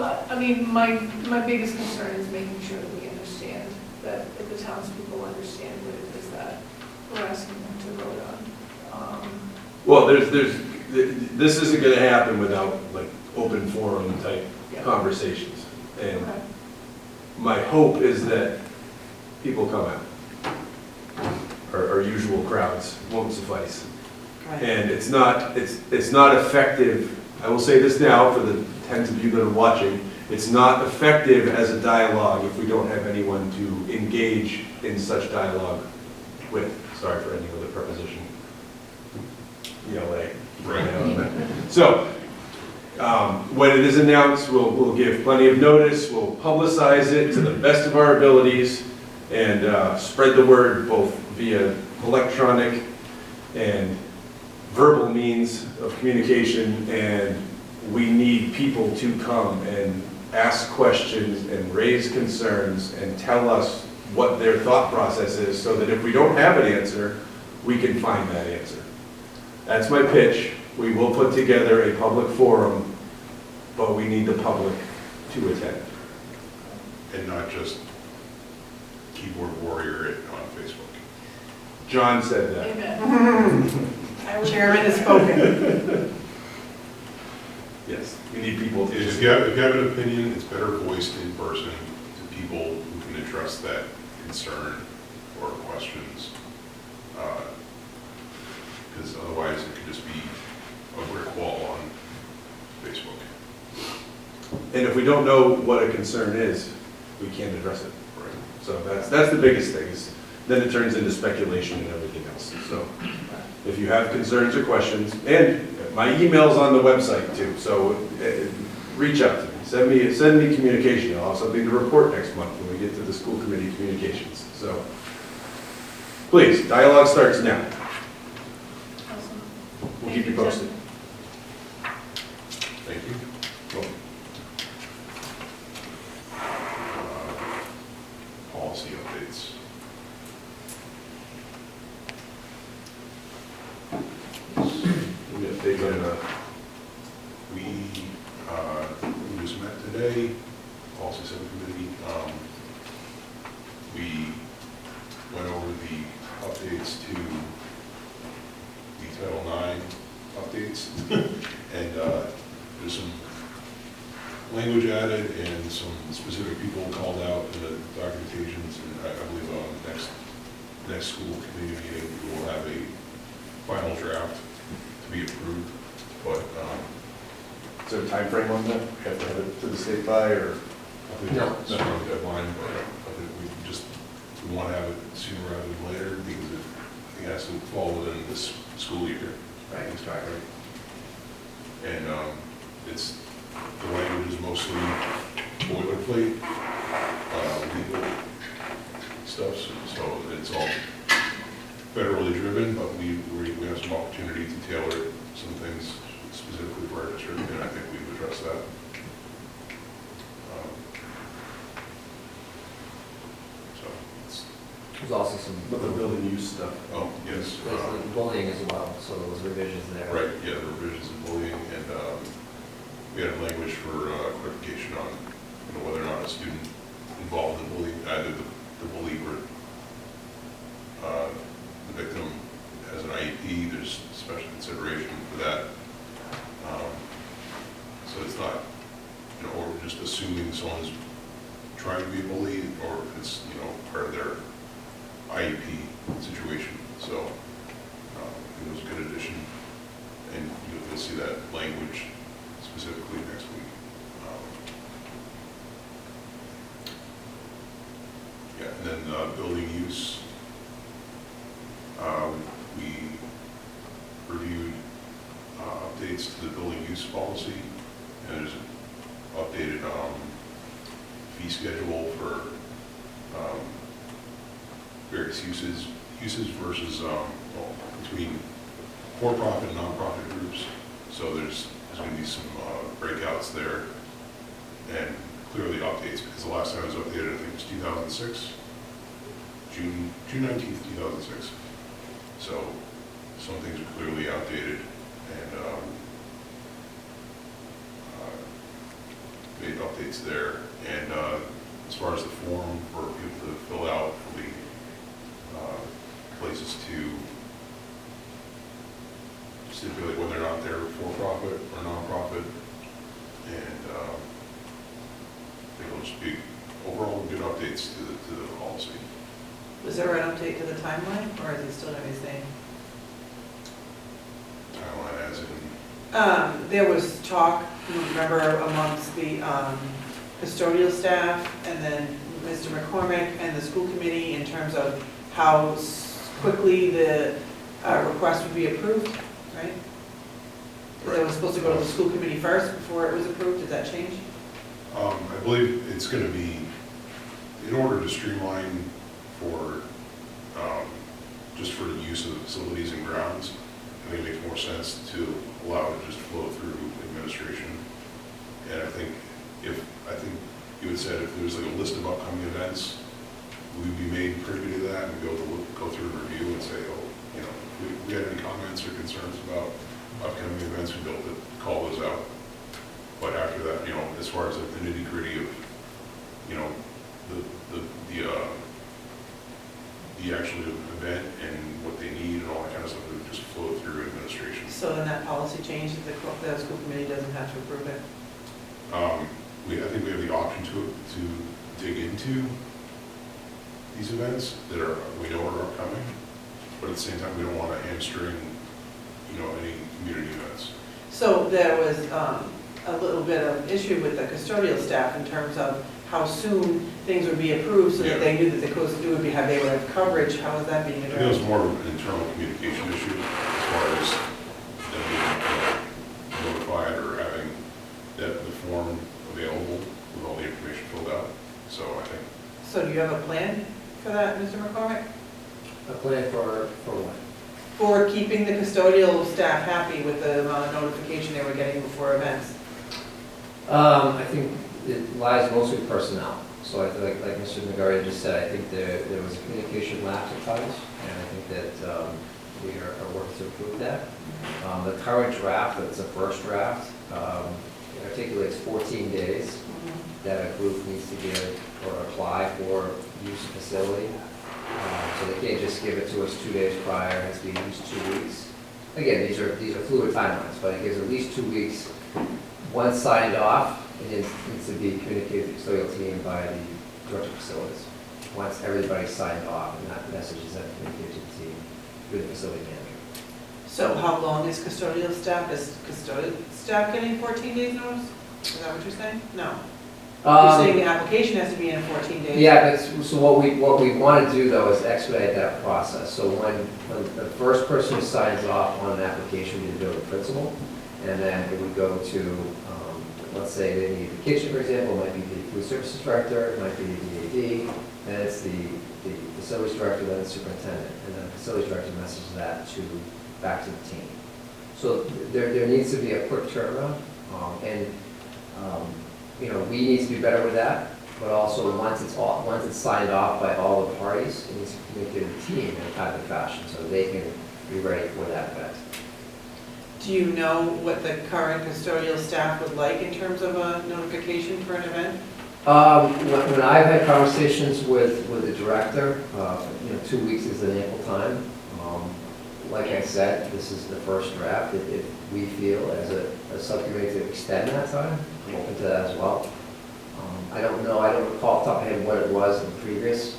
my biggest concern is making sure that we understand, that if the townspeople understand what it is that we're asking them to vote on. Well, this isn't gonna happen without open forum type Yeah. conversations. And Okay. my hope is that people come out. Our usual crowds won't suffice. Right. And it's not effective, I will say this now for the tens of you that are watching, it's not effective as a dialogue if we don't have anyone to engage in such dialogue with. Sorry for any other preposition. ELA. Right. So, when it is announced, we'll give plenty of notice, we'll publicize it to the best of our abilities, and spread the word both via electronic and verbal means of communication, and we need people to come and ask questions and raise concerns and tell us what their thought process is, so that if we don't have an answer, we can find that answer. That's my pitch. We will put together a public forum, but we need the public to attend. And not just keyboard warrior on Facebook. John said that. Amen. I would- Chairman has spoken. Yes, we need people to. If you have an opinion, it's better voiced in person to people who can address that concern or questions. Because otherwise it could just be a brick wall on Facebook. And if we don't know what a concern is, we can't address it. Right. So that's the biggest thing, is then it turns into speculation and everything else. So if you have concerns or questions, and my email's on the website too, so reach out to me. Send me communication. I'll have something to report next month when we get to the school committee communications. So please, dialogue starts now. Awesome. We'll keep you posted. Thank you. Well, Policy updates. we have big on the We just met today, policy subcommittee. We went over the updates to the Title IX updates. And there's some language added and some specific people called out in the documentations. And I believe next school committee meeting, we will have a final draft to be approved. But Is there a time frame on that? We have to have it to the state by, or? I think No. it's not a deadline, but I think we want to have it sooner rather than later because it has to fall within this school year. Right. Exactly. And the language is mostly boilerplate, legal stuff, so it's all federally driven, but we have some opportunity to tailor some things specifically for our district, and I think we've addressed that. So, There's also some, With the building use stuff. oh, yes. there's some bullying as well, so those revisions there. Right, yeah, the revisions in bullying, and we had language for clarification on whether or not a student involved in bullying, either the bully or the victim has an IEP, there's special consideration for that. So it's not, or we're just assuming someone's trying to be bullied, or if it's, part of their IEP situation. So it was a good addition, and you'll see that language specifically next week. Yeah, and then building use. We reviewed updates to the building use policy, and there's an updated fee schedule for various uses versus between for-profit and non-profit groups. So there's going to be some breakouts there, and clearly updates, because the last time it was updated, I think it was 2006, June 19th, 2006. So some things are clearly outdated, and made updates there. And as far as the form for people to fill out for the places to stipulate whether or not they're for-profit or non-profit, and it'll just be overall good updates to the policy. Was there an update to the timeline, or is it still going to be the same? Timeline as in, There was talk, remember, amongst the custodial staff, and then Mr. McCormick and the school committee in terms of how quickly the request would be approved, right? It was supposed to go to the school committee first before it was approved. Did that change? I believe it's going to be, in order to streamline for, just for the use of the facilities and grounds, I think it makes more sense to allow it to just flow through administration. And I think you had said if there's like a list of upcoming events, we'd be made privy to that and go through the review and say, oh, if we had any comments or concerns about upcoming events, we'd be able to call those out. But after that, as far as like the nitty gritty of, the the actual event and what they need and all that kind of stuff would just flow through administration. So then that policy change, the school committee doesn't have to approve it? I think we have the option to dig into these events that we know are upcoming, but at the same time, we don't want to hamstring, any community events. So there was a little bit of issue with the custodial staff in terms of how soon things would be approved so that they knew that they would have coverage. How is that being I think it was addressed? more of an internal communication issue as far as them being notified or having the form available with all the information filled out. So I think. So do you have a plan for that, Mr. McCormick? A plan for what? For keeping the custodial staff happy with the amount of notification they were getting before events? I think it lies mostly with personnel. So I think, like Mr. McGarry just said, I think there was a communication lapse at times, and I think that we are working to improve that. The current draft, it's a first draft, it articulates 14 days that a group needs to give or apply for use of facility. So they can't just give it to us 2 days prior, it has to be at least 2 weeks. Again, these are fluid timelines, but it gives at least 2 weeks. Once signed off, it needs to be communicated to the custodial team by the director of facilities. Once everybody's signed off, and that message is then communicated to the team through the facility manager. So how long is custodial staff? Is custodial staff getting 14 days notice? Is that what you're saying? No. You're saying the application has to be in 14 days? Yeah, but so what we want to do though is expedite that process. So when the first person signs off on an application, we go to the principal, and then it would go to, let's say they need the kitchen, for example, it might be the food services director, it might be the AD, then it's the facilities director, then the superintendent, and then the facilities director messages that back to the team. So there needs to be a quick turnaround, we need to be better with that, but also once it's signed off by all the parties, it needs to communicate to the team in a timely fashion so they can be ready for that event. Do you know what the current custodial staff would like in terms of a notification for an event? When I've had conversations with the director, 2 weeks is an ample time. Like I said, this is the first draft. If we feel as a subcommittee to extend that time, I'm open to that as well. I don't recall off the top of my head what it was in the previous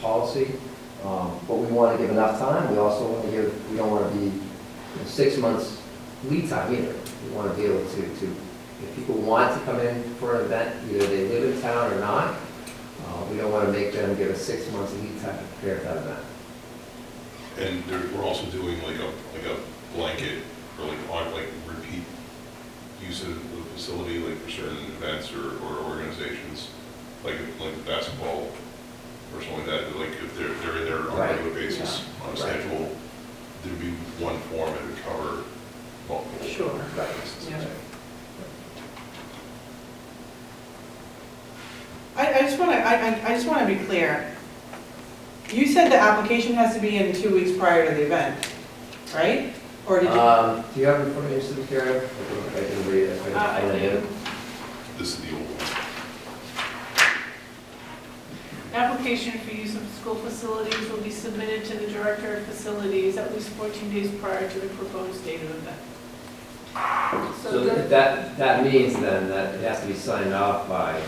policy, but we want to give enough time. We also want to we don't want to be 6 months lead time either. We want to be able to, if people want to come in for an event, either they live in town or not, we don't want to make them give us 6 months lead time to prepare for that event. And we're also doing like a blanket or like repeat use of the facility, like for certain events or organizations, like basketball or something like that. Like if they're in there on a regular basis on a schedule, there'd be one form that would cover multiple. Sure. Events. Yeah. I just want to be clear. You said the application has to be in 2 weeks prior to the event, right? Or did you? Do you have it in front of you, Mr. Carey? I can read it. I do. This is the old one. Application for use of school facilities will be submitted to the director of facilities at least 14 days prior to the proposed date of event. So that means then that it has to be signed off by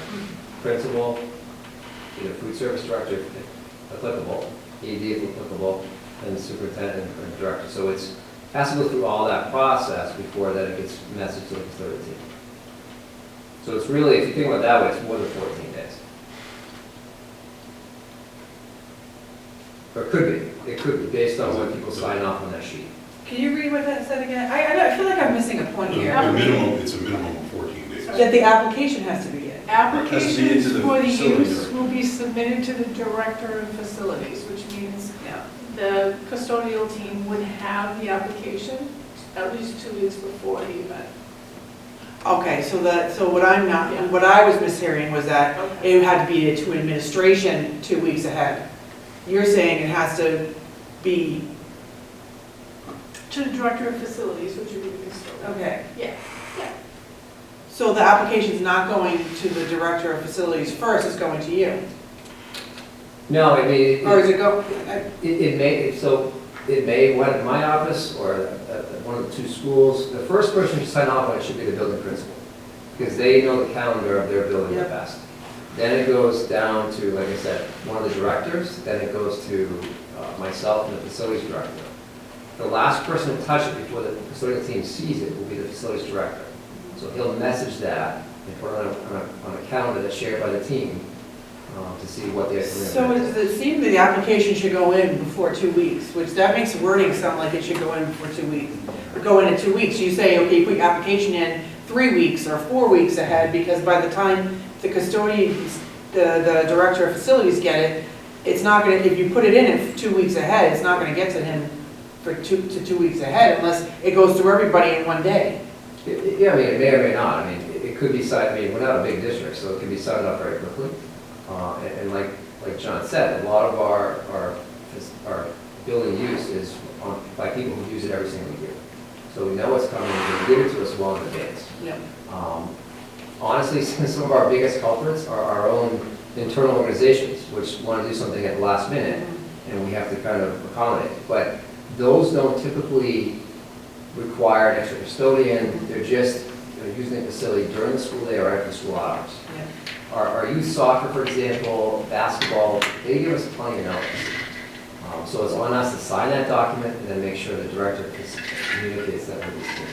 principal, either food service director if applicable, AD if applicable, and the superintendent or director. So it has to go through all that process before then it gets messaged to the facility team. So it's really, if you think about it that way, it's more than 14 days. Or it could be, based on when people sign off on that sheet. Can you read what that said again? I feel like I'm missing a point here. It's a minimum of 14 days. That the application has to be in. Applications the for the facility use director. will be submitted to the director of facilities, which means the custodial team would have the application at least 2 weeks before the event. Okay, so what I was mishearing was that it had to be to administration 2 weeks ahead. You're saying it has to be, To the director of facilities, which would be the custodian. okay. Yeah. So the application's not going to the director of facilities first, it's going to you? No, I mean, Or is it go, it may, so it may, one at my office or at one of the two schools, the first person to sign off on it should be the building principal, because they know the calendar of their building the Yep. best. Then it goes down to, like I said, one of the directors, then it goes to myself and the facilities director. The last person to touch it before the facilities team sees it will be the facilities director. So he'll message that and put it on a calendar that's shared by the team to see what they're doing. so does it seem that the application should go in before 2 weeks, which that makes wording sound like it should go in before 2 weeks. Go in at 2 weeks, you say, okay, put your application in 3 weeks or 4 weeks ahead, because by the time the custodians, the director of facilities get it, it's not gonna, if you put it in at 2 weeks ahead, it's not gonna get to him for 2 weeks ahead unless it goes through everybody in one day. Yeah, I mean, it may or may not. I mean, it could be signed, I mean, we're not a big district, so it can be signed up very quickly. And like John said, a lot of our building use is by people who use it every single year. So we know it's coming, they give it to us well in advance. Yeah. Honestly, some of our biggest culprits are our own internal organizations, which want to do something at the last minute, and we have to kind of accommodate. But those don't typically require an extra custodian, they're just using the facility during the school day or after school hours. Yeah. Our youth soccer, for example, basketball, they give us plenty of notice. So it's on us to sign that document and then make sure the director communicates that with the school.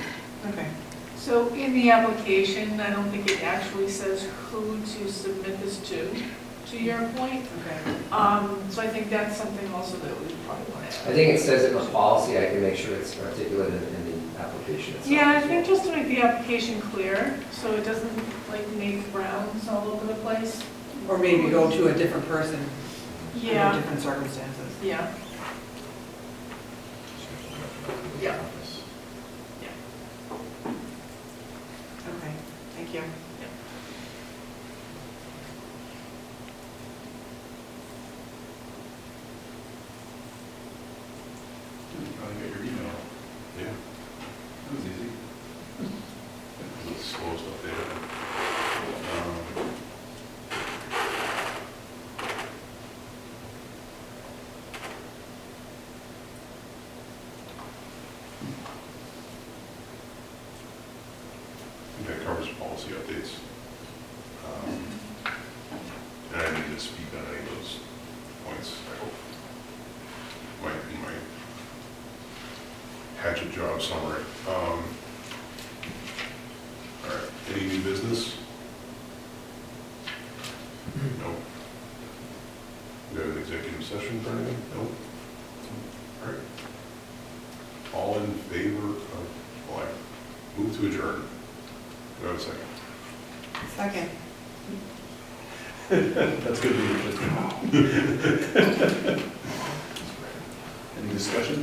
Okay. So in the application, I don't think it actually says who to submit this to your point. Okay. So I think that's something also that we probably want to I add. think it says it in the policy, I can make sure it's articulated in the application itself. Yeah, I think just to make the application clear, so it doesn't like make rounds all over the place. Or maybe go to a different person under Yeah, different circumstances. yeah. Yeah. Okay, thank you. Probably got your email. Yeah. That was easy. It was the slowest update. I think that covers policy updates. And I didn't need to speak on any of those points, I hope. My hatchet job summary. All right, any new business? No. We have an executive session for anything? No. All right. All in favor of, well, I move to adjourn. Do I have a second? Second. That's good to be. Any discussion?